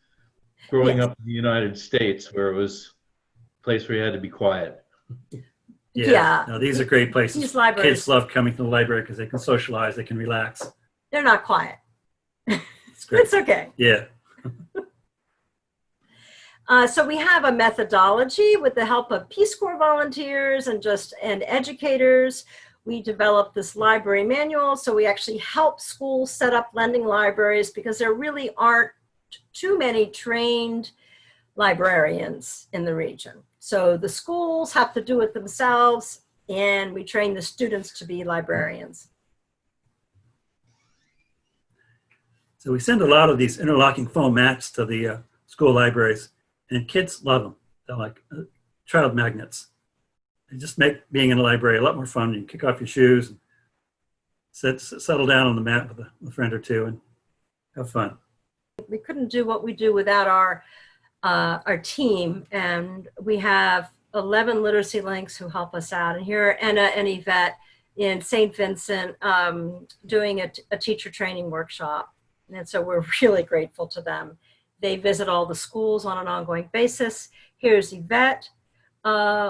growing up in the United States, where it was a place where you had to be quiet. Yeah. No, these are great places. These libraries, kids love coming to the library because they can socialize, they can relax. They're not quiet. It's great. It's okay. Yeah. So we have a methodology with the help of Peace Corps volunteers and educators. We developed this library manual. So we actually help schools set up lending libraries because there really aren't too many trained librarians in the region. So the schools have to do it themselves, and we train the students to be librarians. So we send a lot of these interlocking foam mats to the school libraries. And kids love them. They're like child magnets. They just make being in a library a lot more fun. You kick off your shoes and settle down on the mat with a friend or two and have fun. We couldn't do what we do without our team. And we have 11 literacy links who help us out. And here are Anna and Yvette in St. Vincent doing a teacher training workshop. And so we're really grateful to them. They visit all the schools on an ongoing basis. Here's Yvette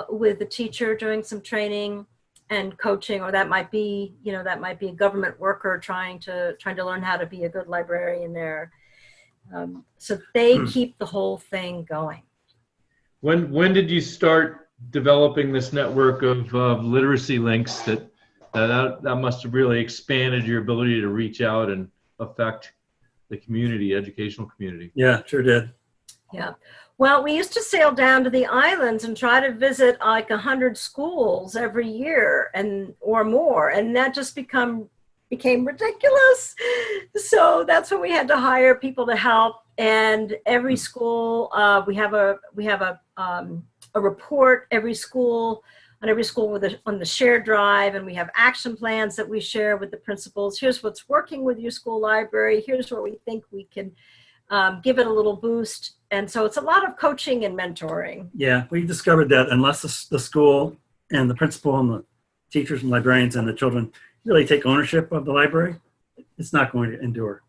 with the teacher doing some training and coaching, or that might be a government worker trying to learn how to be a good librarian there. So they keep the whole thing going. When did you start developing this network of literacy links that must have really expanded your ability to reach out and affect the community, educational community? Yeah, sure did. Yeah. Well, we used to sail down to the islands and try to visit like 100 schools every year or more. And that just became ridiculous. So that's when we had to hire people to help. And every school, we have a report every school on the shared drive, and we have action plans that we share with the principals. Here's what's working with your school library. Here's where we think we can give it a little boost. And so it's a lot of coaching and mentoring. Yeah, we discovered that unless the school and the principal and the teachers and librarians and the children really take ownership of the library, it's not going to endure.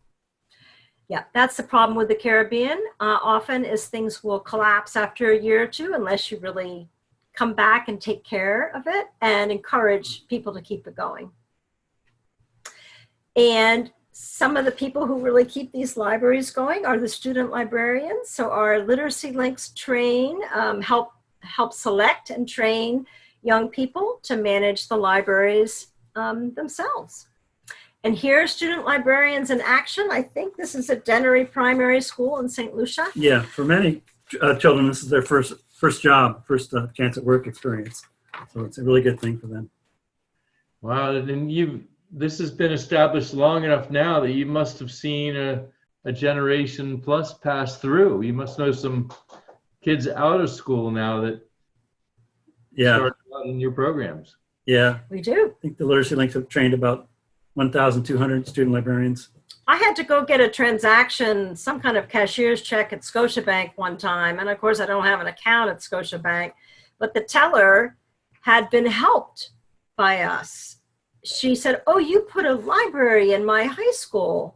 Yeah, that's the problem with the Caribbean. Often is things will collapse after a year or two unless you really come back and take care of it and encourage people to keep it going. And some of the people who really keep these libraries going are the student librarians. So our literacy links train, help select and train young people to manage the libraries themselves. And here are student librarians in action. I think this is at Dennery Primary School in St. Lucia. Yeah, for many children, this is their first job, first chance at work experience. So it's a really good thing for them. Wow, and this has been established long enough now that you must have seen a generation plus pass through. You must know some kids out of school now that started out in your programs. Yeah. We do. I think the Literacy Links have trained about 1,200 student librarians. I had to go get a transaction, some kind of cashier's check at Scotiabank one time. And of course, I don't have an account at Scotiabank, but the teller had been helped by us. She said, "Oh, you put a library in my high school.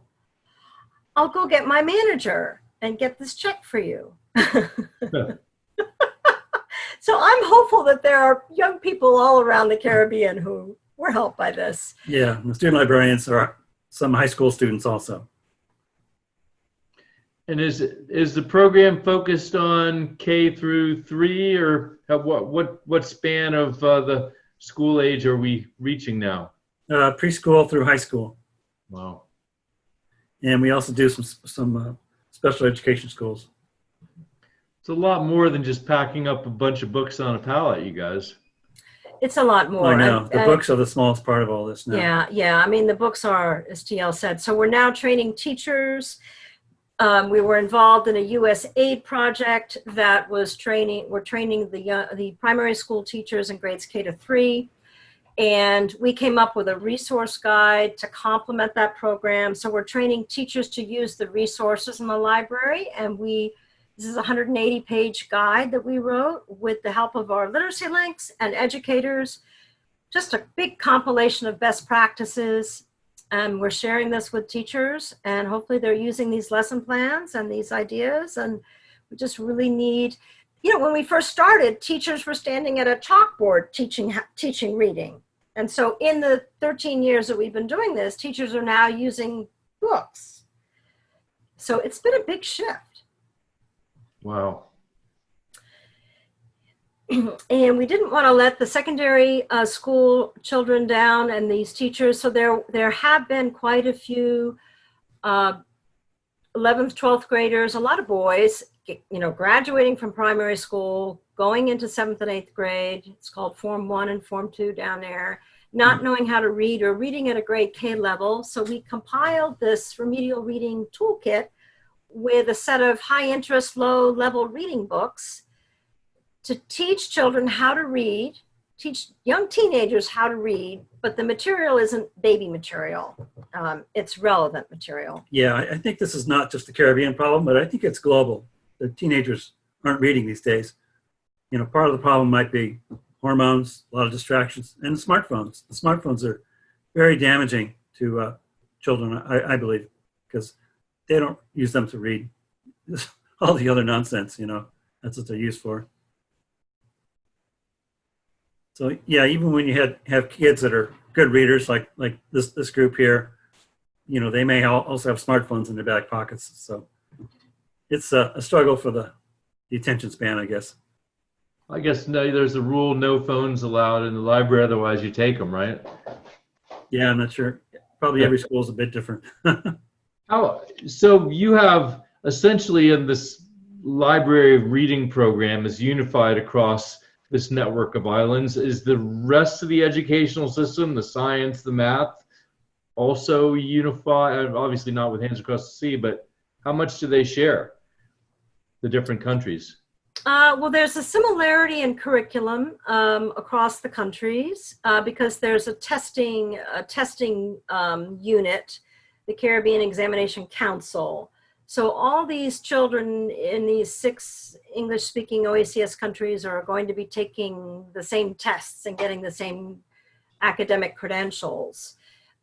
I'll go get my manager and get this check for you." So I'm hopeful that there are young people all around the Caribbean who were helped by this. Yeah, the student librarians are some high school students also. And is the program focused on K through 3, or what span of the school age are we reaching now? Preschool through high school. Wow. And we also do some special education schools. It's a lot more than just packing up a bunch of books on a pallet, you guys. It's a lot more. I know. The books are the smallest part of all this now. Yeah. I mean, the books are, as TL said. So we're now training teachers. We were involved in a USAID project that was we're training the primary school teachers in grades K to 3. And we came up with a resource guide to complement that program. So we're training teachers to use the resources in the library. And this is a 180-page guide that we wrote with the help of our literacy links and educators. Just a big compilation of best practices. And we're sharing this with teachers, and hopefully they're using these lesson plans and these ideas. And we just really need, when we first started, teachers were standing at a chalkboard teaching reading. And so in the 13 years that we've been doing this, teachers are now using books. So it's been a big shift. Wow. And we didn't want to let the secondary school children down and these teachers. So there have been quite a few 11th, 12th graders, a lot of boys, graduating from primary school, going into 7th and 8th grade. It's called Form 1 and Form 2 down there, not knowing how to read or reading at a grade K level. So we compiled this remedial reading toolkit with a set of high interest, low level reading books to teach children how to read, teach young teenagers how to read, but the material isn't baby material. It's relevant material. Yeah, I think this is not just a Caribbean problem, but I think it's global. The teenagers aren't reading these days. Part of the problem might be hormones, a lot of distractions, and smartphones. The smartphones are very damaging to children, I believe, because they don't use them to read. All the other nonsense, that's what they're used for. So yeah, even when you have kids that are good readers, like this group here, they may also have smartphones in their back pockets. So it's a struggle for the attention span, I guess. I guess there's a rule: no phones allowed in the library. Otherwise, you take them, right? Yeah, I'm not sure. Probably every school is a bit different. So you have essentially in this library reading program is unified across this network of islands. Is the rest of the educational system, the science, the math, also unified? Obviously not with Hands Across the Sea, but how much do they share, the different countries? Well, there's a similarity in curriculum across the countries because there's a testing unit, the Caribbean Examination Council. So all these children in these 6 English-speaking OACS countries are going to be taking the same tests and getting the same academic credentials.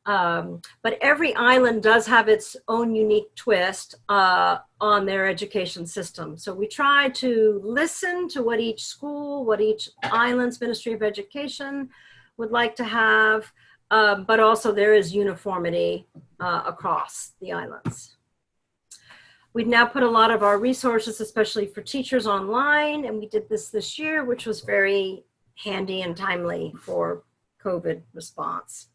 But every island does have its own unique twist on their education system. So we try to listen to what each school, what each island's Ministry of Education would like to have, but also there is uniformity across the islands. We've now put a lot of our resources, especially for teachers, online, and we did this year, which was very handy and timely for COVID response.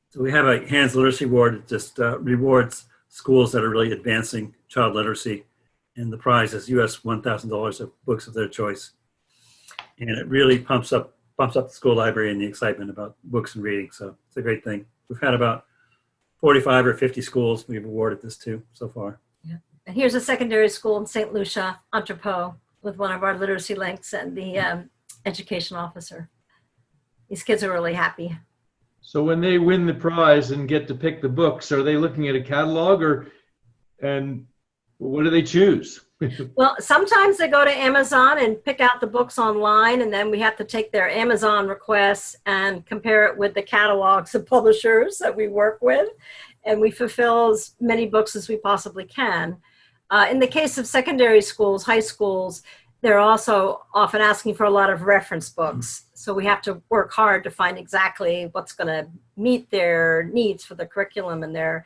So we have a Hands Literacy Award that just rewards schools that are really advancing child literacy, and the prize is US $1,000 of books of their choice. And it really pumps up bumps up the school library and the excitement about books and reading. So it's a great thing. We've had about 45 or 50 schools we've awarded this to so far. Yeah. And here's a secondary school in St. Lucia, Entrepot, with one of our literacy links and the education officer. These kids are really happy. So when they win the prize and get to pick the books, are they looking at a catalog and what do they choose? Well, sometimes they go to Amazon and pick out the books online, and then we have to take their Amazon requests and compare it with the catalogs of publishers that we work with, and we fulfill as many books as we possibly can. In the case of secondary schools, high schools, they're also often asking for a lot of reference books. So we have to work hard to find exactly what's going to meet their needs for the curriculum and their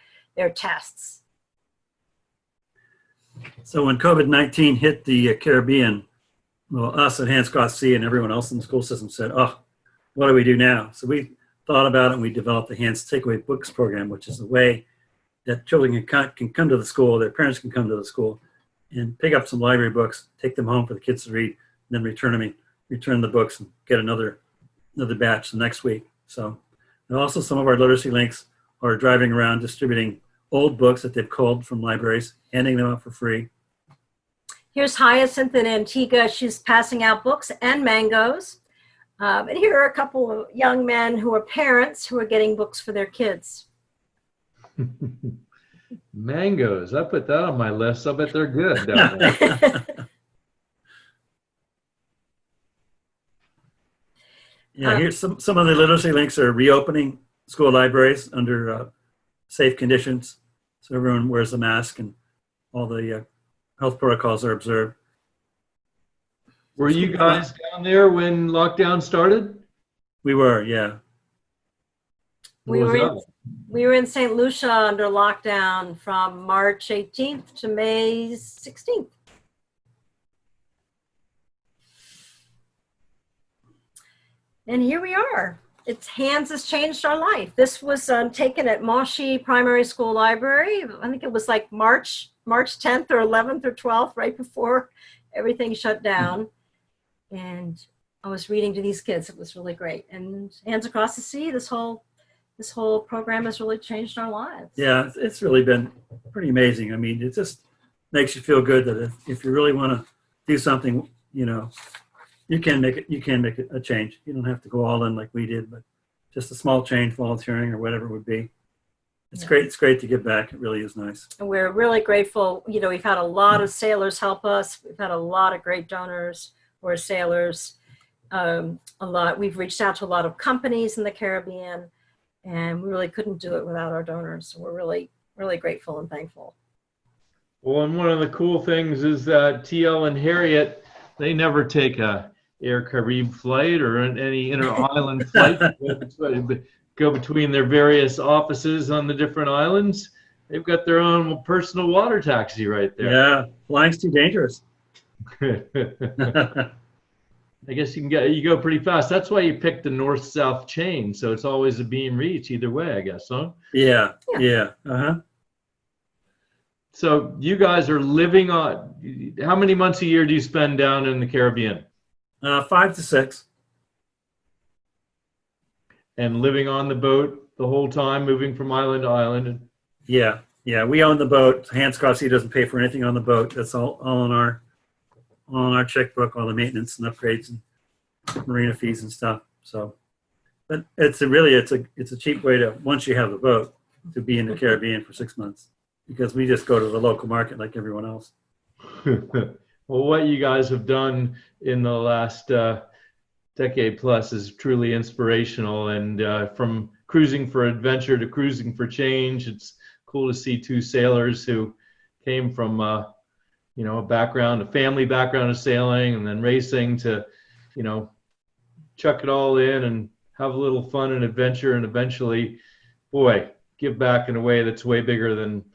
tests. So when COVID-19 hit the Caribbean, well, us at Hands Cross Sea and everyone else in the school system said, oh, what do we do now? So we thought about it and we developed the Hands Takeaway Books program, which is a way that children can come to the school, their parents can come to the school and pick up some library books, take them home for the kids to read, and then return the books and get another batch the next week. So, and also some of our literacy links are driving around distributing old books that they've culled from libraries, handing them out for free. Here's Hyacinth in Antigua. She's passing out books and mangoes. And here are a couple of young men who are parents who are getting books for their kids. Mangoes, I put that on my list. I bet they're good down there. Yeah, here's some of the literacy links are reopening school libraries under safe conditions, so everyone wears a mask and all the health protocols are observed. Were you guys down there when lockdown started? We were, yeah. We were in St. Lucia under lockdown from March 18th to May 16th. And here we are. Hands has changed our life. This was taken at Moshi Primary School Library. I think it was like March 10th or 11th or 12th, right before everything shut down. And I was reading to these kids. It was really great. And Hands Across the Sea, this whole program has really changed our lives. Yeah, it's really been pretty amazing. I mean, it just makes you feel good that if you really want to do something, you can make a change. You don't have to go all in like we did, but just a small change, volunteering or whatever it would be. It's great. It's great to give back. It really is nice. And we're really grateful. We've had a lot of sailors help us. We've had a lot of great donors who are sailors. We've reached out to a lot of companies in the Caribbean, and we really couldn't do it without our donors. So we're really, really grateful and thankful. Well, and one of the cool things is that TL and Harriet, they never take a Air Carib flight or any inter-island flight go between their various offices on the different islands. They've got their own personal water taxi right there. Yeah, flying's too dangerous. I guess you go pretty fast. That's why you picked the north-south chain, so it's always a beam reach either way, I guess, huh? Yeah. Uh-huh. So you guys are living on, how many months a year do you spend down in the Caribbean? 5 to 6. And living on the boat the whole time, moving from island to island? Yeah. We own the boat. Hands Cross Sea doesn't pay for anything on the boat. That's all on our checkbook, all the maintenance and upgrades and marina fees and stuff. So, but it's a cheap way to, once you have the boat, to be in the Caribbean for 6 months, because we just go to the local market like everyone else. Well, what you guys have done in the last decade plus is truly inspirational. And from cruising for adventure to cruising for change, it's cool to see two sailors who came from a family background of sailing and then racing to, chuck it all in and have a little fun and adventure and eventually, give back in a way that's way bigger than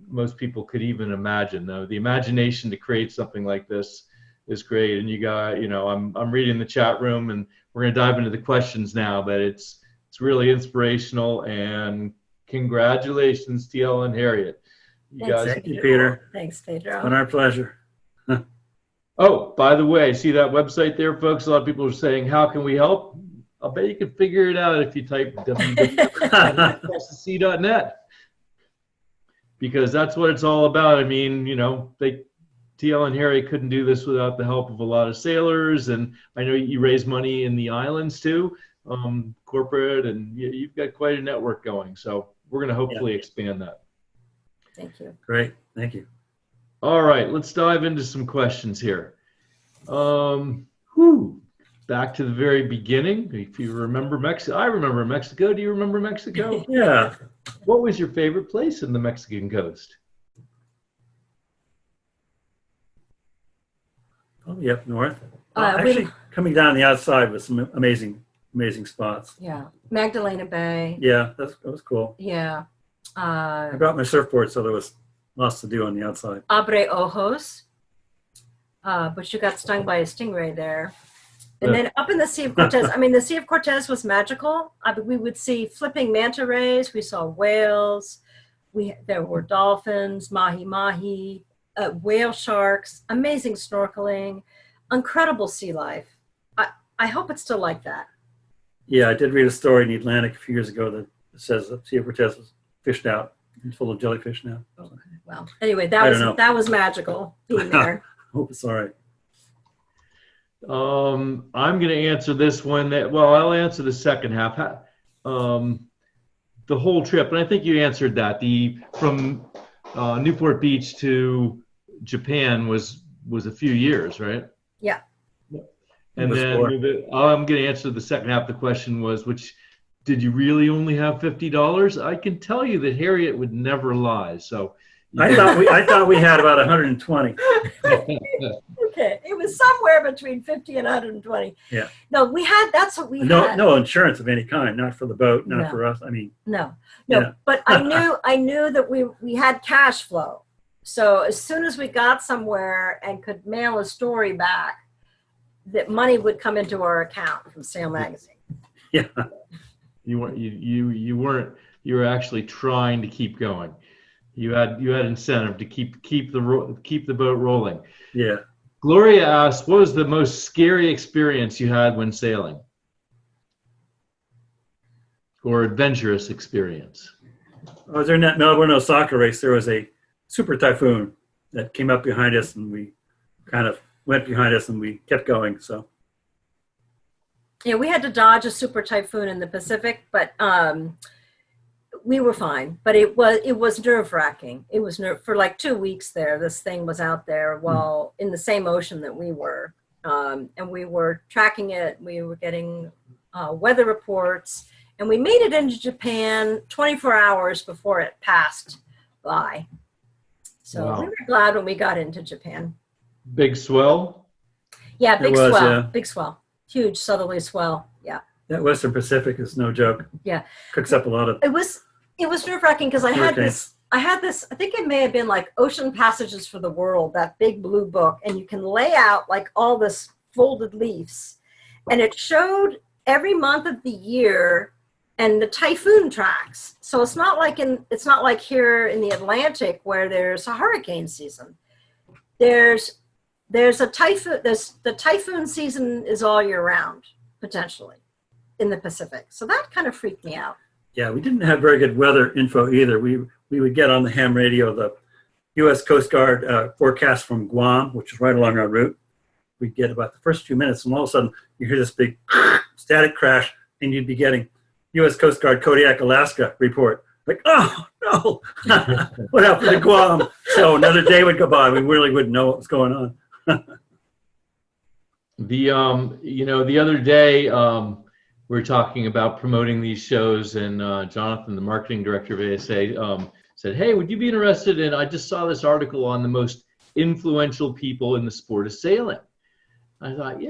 most people could even imagine. Though the imagination to create something like this is great. And you got, I'm reading the chat room and we're going to dive into the questions now, but it's really inspirational, and congratulations, TL and Harriet. Thank you, Peter. Thanks, Pedro. It's been our pleasure. Oh, by the way, see that website there, folks? A lot of people are saying, how can we help? I'll bet you can figure it out if you type www.c.net, because that's what it's all about. I mean, TL and Harry couldn't do this without the help of a lot of sailors, and I know you raise money in the islands too, corporate, and you've got quite a network going. So we're going to hopefully expand that. Thank you. Great. Thank you. All right, let's dive into some questions here. Back to the very beginning. If you remember Mexico, I remember Mexico. Do you remember Mexico? Yeah. What was your favorite place in the Mexican coast? Probably up north. We- Actually, coming down the outside was some amazing spots. Yeah. Magdalena Bay. Yeah, that was cool. Yeah. I brought my surfboard, so there was lots to do on the outside. Abre Ojos. But you got stung by a stingray there. And then up in the Sea of Cortez, I mean, the Sea of Cortez was magical. We would see flipping manta rays. We saw whales. There were dolphins, mahi-mahi, whale sharks, amazing snorkeling, incredible sea life. I hope it's still like that. Yeah, I did read a story in the Atlantic a few years ago that says the Sea of Cortez was fished out. It's full of jellyfish now. Okay. Well, anyway, that was magical being there. Hope it's all right. I'm going to answer this one. I'll answer the second half. The whole trip, and I think you answered that. From Newport Beach to Japan was a few years, right? Yeah. And then I'm going to answer the second half of the question did you really only have $50? I can tell you that Harriet would never lie. So I thought we had about 120. Okay, it was somewhere between 50 and 120. Yeah. No, that's what we had. No insurance of any kind, not for the boat, not for us. I mean. No. Yeah. But I knew that we had cash flow. So as soon as we got somewhere and could mail a story back, that money would come into our account from Sail Magazine. Yeah. You were actually trying to keep going. You had incentive to keep the boat rolling. Yeah. Gloria asked, what was the most scary experience you had when sailing? Or adventurous experience? I was during that Melbourne, Osaka race. There was a super typhoon that came up behind us, and we kind of went behind us, and we kept going. So. Yeah, we had to dodge a super typhoon in the Pacific, but we were fine. But it was nerve-wracking. It was for like 2 weeks there. This thing was out there while in the same ocean that we were, and we were tracking it. We were getting weather reports, and we made it into Japan 24 hours before it passed by. So we were glad when we got into Japan. Big swell? Yeah, big swell. Yeah. Big swell. Huge southerly swell. Yeah. That Western Pacific is no joke. Yeah. Cooks up a lot of. It was nerve-wracking because I had this, I think it may have been like Ocean Passages for the World, that big blue book, and you can lay out like all this folded leaves, and it showed every month of the year and the typhoon tracks. So it's not like here in the Atlantic where there's a hurricane season. There's a typhoon. The typhoon season is all year round, potentially, in the Pacific. So that kind of freaked me out. Yeah, we didn't have very good weather info either. We would get on the ham radio the U.S. Coast Guard forecast from Guam, which is right along our route. We'd get about the first few minutes, and all of a sudden you hear this big static crash, and you'd be getting U.S. Coast Guard Kodiak, Alaska report. Like, oh no, what happened to Guam? So another day would go by. We really wouldn't know what was going on. The other day we were talking about promoting these shows, and Jonathan, the marketing director of ASA, said, "Hey, would you be interested in? I just saw this article on the most influential people in the sport of sailing." I thought,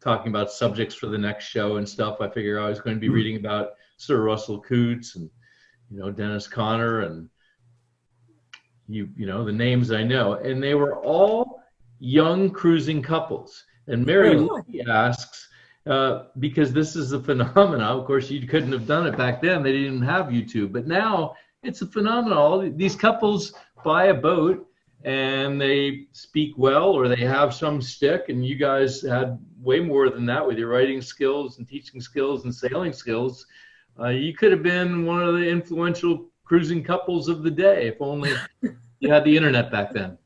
talking about subjects for the next show and stuff. I figure I was going to be reading about Sir Russell Coots and Dennis Conner and the names I know, and they were all young cruising couples. And Mary Lee asks, because this is a phenomenon. Of course, you couldn't have done it back then. They didn't have YouTube, but now it's a phenomenon. All these couples buy a boat, and they speak well, or they have some stick, and you guys had way more than that with your writing skills and teaching skills and sailing skills. You could have been one of the influential cruising couples of the day if only you had the internet back then.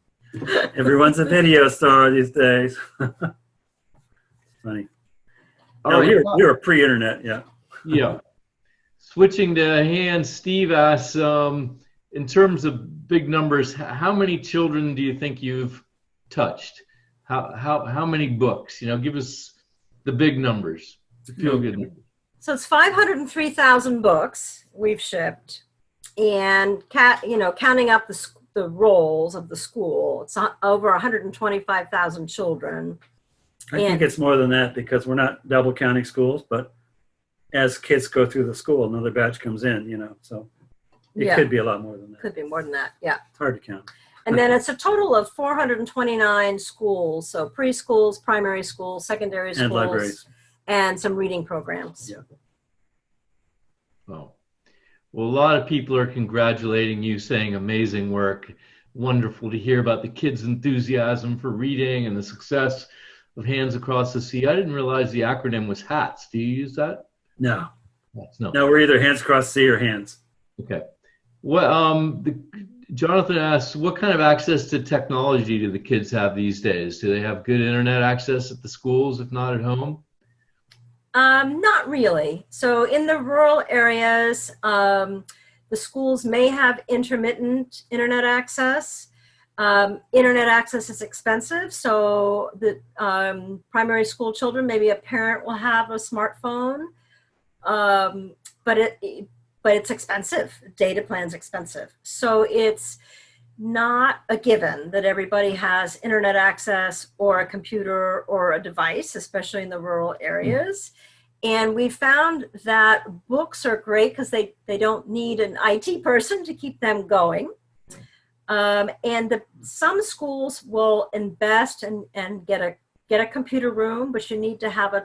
Everyone's a video star these days. Funny. No, you were pre-internet, yeah. Yeah. Switching to hands, Steve asks, in terms of big numbers, how many children do you think you've touched? How many books? Give us the big numbers. Feel good. So it's 503,000 books we've shipped, and counting up the roles of the school, it's over 125,000 children. I think it's more than that because we're not double counting schools, but as kids go through the school, another batch comes in, so it could be a lot more than that. Could be more than that, yeah. It's hard to count. And then it's a total of 429 schools, so preschools, primary schools, secondary schools, and libraries, and some reading programs. Yeah. Oh. Well, a lot of people are congratulating you, saying amazing work. Wonderful to hear about the kids' enthusiasm for reading and the success of Hands Across the Sea. I didn't realize the acronym was HATS. Do you use that? No. No, we're either Hands Across the Sea or Hands. Okay. Well, Jonathan asks, what kind of access to technology do the kids have these days? Do they have good internet access at the schools, if not at home? Not really. So in the rural areas, the schools may have intermittent internet access. Internet access is expensive, so the primary school children, maybe a parent will have a smartphone, but it's expensive. Data plan's expensive. So it's not a given that everybody has internet access or a computer or a device, especially in the rural areas. And we found that books are great because they don't need an IT person to keep them going. And some schools will invest and get a computer room, but you need to have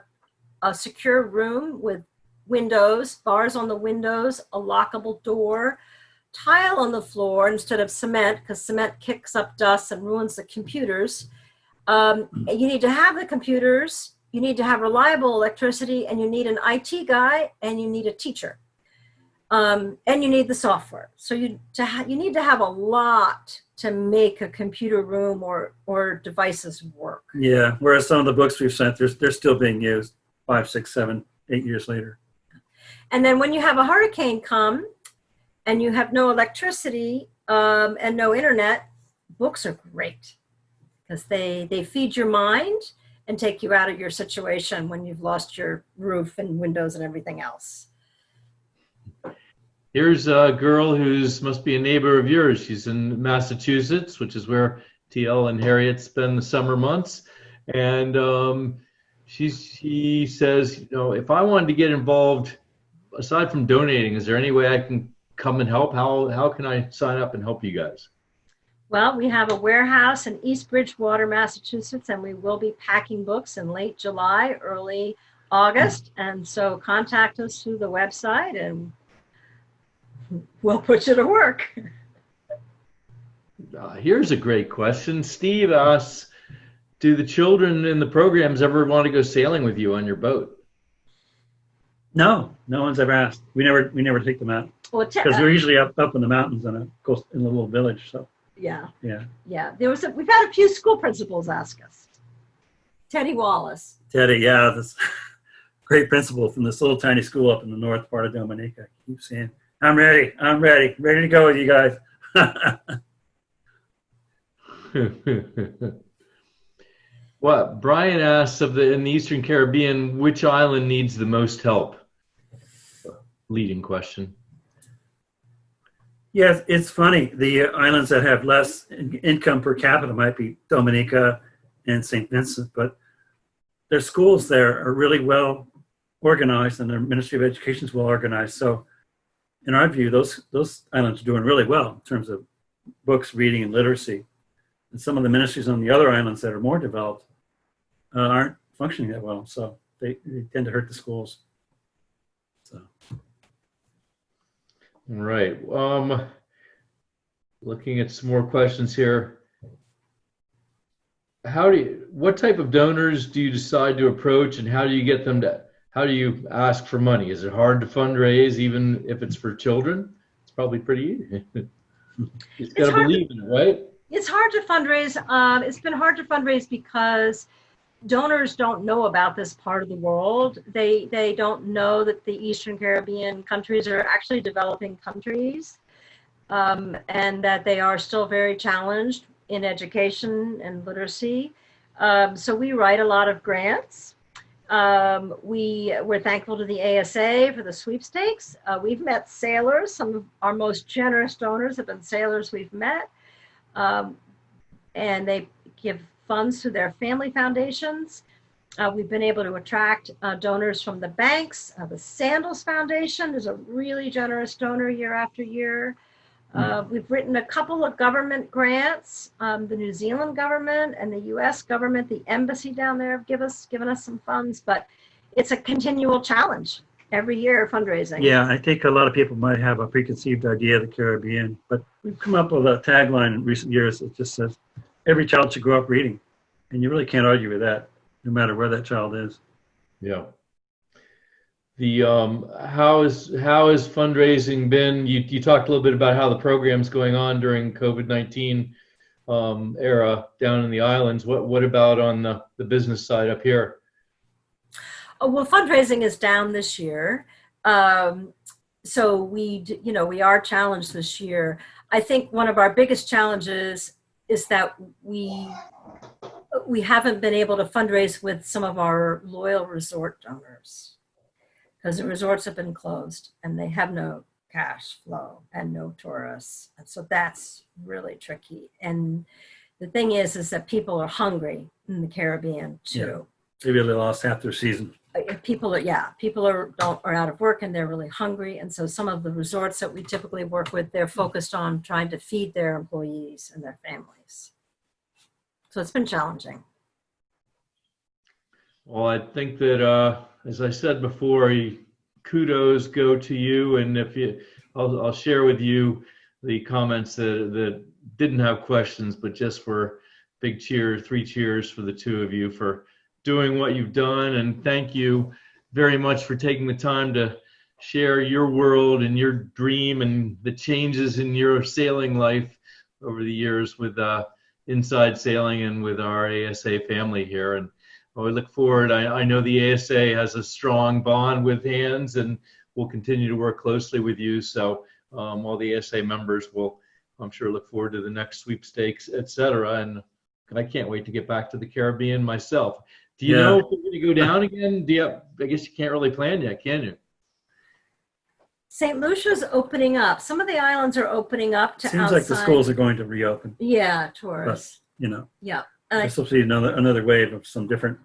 a secure room with windows, bars on the windows, a lockable door, tile on the floor instead of cement, because cement kicks up dust and ruins the computers. You need to have the computers, you need to have reliable electricity, and you need an IT guy, and you need a teacher. And you need the software. So you need to have a lot to make a computer room or devices work. Yeah, whereas some of the books we've sent, they're still being used 5, 6, 7, 8 years later. And then when you have a hurricane come and you have no electricity and no internet, books are great because they feed your mind and take you out of your situation when you've lost your roof and windows and everything else. Here's a girl who's must be a neighbor of yours. She's in Massachusetts, which is where TL and Harriet spend the summer months. And she says, if I wanted to get involved, aside from donating, is there any way I can come and help? How can I sign up and help you guys? Well, we have a warehouse in East Bridgewater, Massachusetts, and we will be packing books in late July, early August. And so contact us through the website and we'll put you to work. Here's a great question. Steve asks, do the children in the programs ever want to go sailing with you on your boat? No one's ever asked. We never take them out because we're usually up in the mountains in a little village. So yeah. We've had a few school principals ask us. Teddy Wallace. Teddy, yeah, this great principal from this little tiny school up in the north part of Dominica. I keep saying, I'm ready to go with you guys. What Brian asks in the Eastern Caribbean, which island needs the most help? Leading question. Yes, it's funny. The islands that have less income per capita might be Dominica and St. Vincent, but their schools there are really well organized and their Ministry of Education is well organized. So in our view, those islands are doing really well in terms of books, reading, and literacy. And some of the ministries on the other islands that are more developed aren't functioning that well. So they tend to hurt the schools. So. All right. Looking at some more questions here. what type of donors do you decide to approach, and how do you ask for money? Is it hard to fundraise even if it's for children? It's probably pretty easy. You just got to believe in it, right? It's hard to fundraise. It's been hard to fundraise because donors don't know about this part of the world. They don't know that the Eastern Caribbean countries are actually developing countries, and that they are still very challenged in education and literacy. So we write a lot of grants. We're thankful to the ASA for the sweepstakes. We've met sailors. Some of our most generous donors have been sailors we've met. And they give funds to their family foundations. We've been able to attract donors from the banks. The Sandals Foundation is a really generous donor year after year. We've written a couple of government grants. The New Zealand government and the US government, the embassy down there have given us some funds, but it's a continual challenge every year fundraising. Yeah, I think a lot of people might have a preconceived idea of the Caribbean, but we've come up with a tagline in recent years that just says, every child should grow up reading. And you really can't argue with that, no matter where that child is. Yeah. The how is fundraising been? You talked a little bit about how the program's going on during COVID-19 era down in the islands. What about on the business side up here? Oh, well, fundraising is down this year. So we are challenged this year. I think one of our biggest challenges is that we haven't been able to fundraise with some of our loyal resort donors, because the resorts have been closed and they have no cash flow and no tourists. And so that's really tricky. And the thing is that people are hungry in the Caribbean too. Yeah. They really lost half their season. People are out of work and they're really hungry. And so some of the resorts that we typically work with, they're focused on trying to feed their employees and their families. So it's been challenging. Well, I think that, as I said before, kudos go to you. And I'll share with you the comments that didn't have questions, but just were big cheers, 3 cheers for the two of you for doing what you've done. And thank you very much for taking the time to share your world and your dream and the changes in your sailing life over the years with Inside Sailing and with our ASA family here. And we look forward. I know the ASA has a strong bond with Hands, and we'll continue to work closely with you. So all the ASA members will, I'm sure, look forward to the next sweepstakes, et cetera. And I can't wait to get back to the Caribbean myself. Do you know if we're going to go down again? I guess you can't really plan yet, can you? St. Lucia's opening up. Some of the islands are opening up to Seems outside. like the schools are going to reopen. Yeah, tourists. But, yeah. There's supposed to be another wave of some different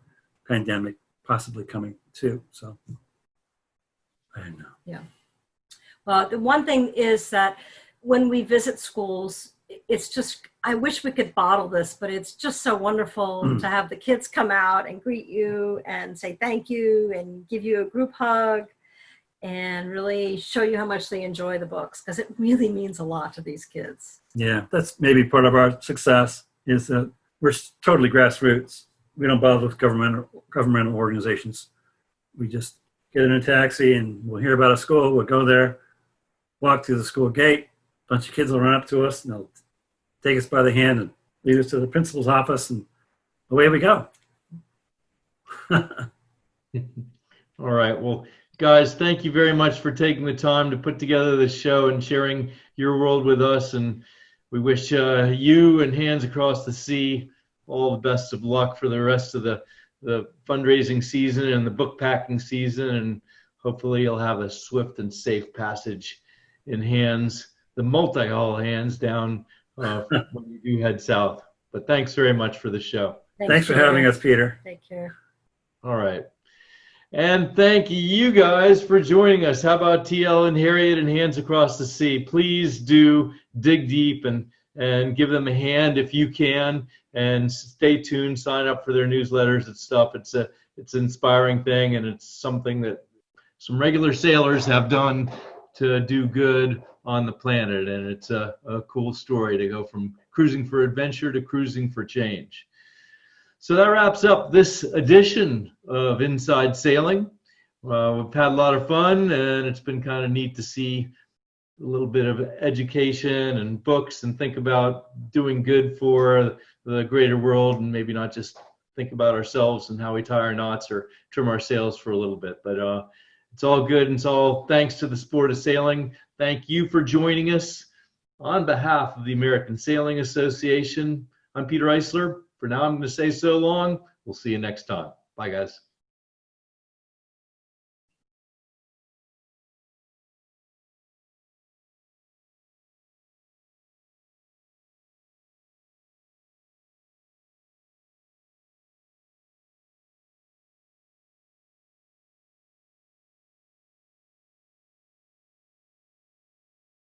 pandemic possibly coming too. So I don't know. Yeah. Well, the one thing is that when we visit schools, it's just, I wish we could bottle this, but it's just so wonderful to have the kids come out and greet you and say thank you and give you a group hug and really show you how much they enjoy the books, because it really means a lot to these kids. Yeah, that's maybe part of our success is that we're totally grassroots. We don't bother with governmental organizations. We just get in a taxi and we'll hear about a school. We'll go there, walk through the school gate. A bunch of kids will run up to us and they'll take us by the hand and lead us to the principal's office, and away we go. All right. Well, guys, thank you very much for taking the time to put together this show and sharing your world with us. And we wish you and Hands Across the Sea all the best of luck for the rest of the fundraising season and the book packing season. And hopefully you'll have a swift and safe passage in Hands, the multi-hull Hands down when you do head south. But thanks very much for the show. Thanks for having us, Peter. Take care. All right. And thank you guys for joining us. How about TL and Harriet and Hands Across the Sea? Please do dig deep and give them a hand if you can, and stay tuned, sign up for their newsletters and stuff. It's an inspiring thing, and it's something that some regular sailors have done to do good on the planet. And it's a cool story to go from cruising for adventure to cruising for change. So that wraps up this edition of Inside Sailing. We've had a lot of fun, and it's been kind of neat to see a little bit of education and books and think about doing good for the greater world, and maybe not just think about ourselves and how we tie our knots or trim our sails for a little bit. But it's all good, and it's all thanks to the sport of sailing. Thank you for joining us. On behalf of the American Sailing Association, I'm Peter Eisler. For now, I'm going to say so long. We'll see you next time. Bye, guys.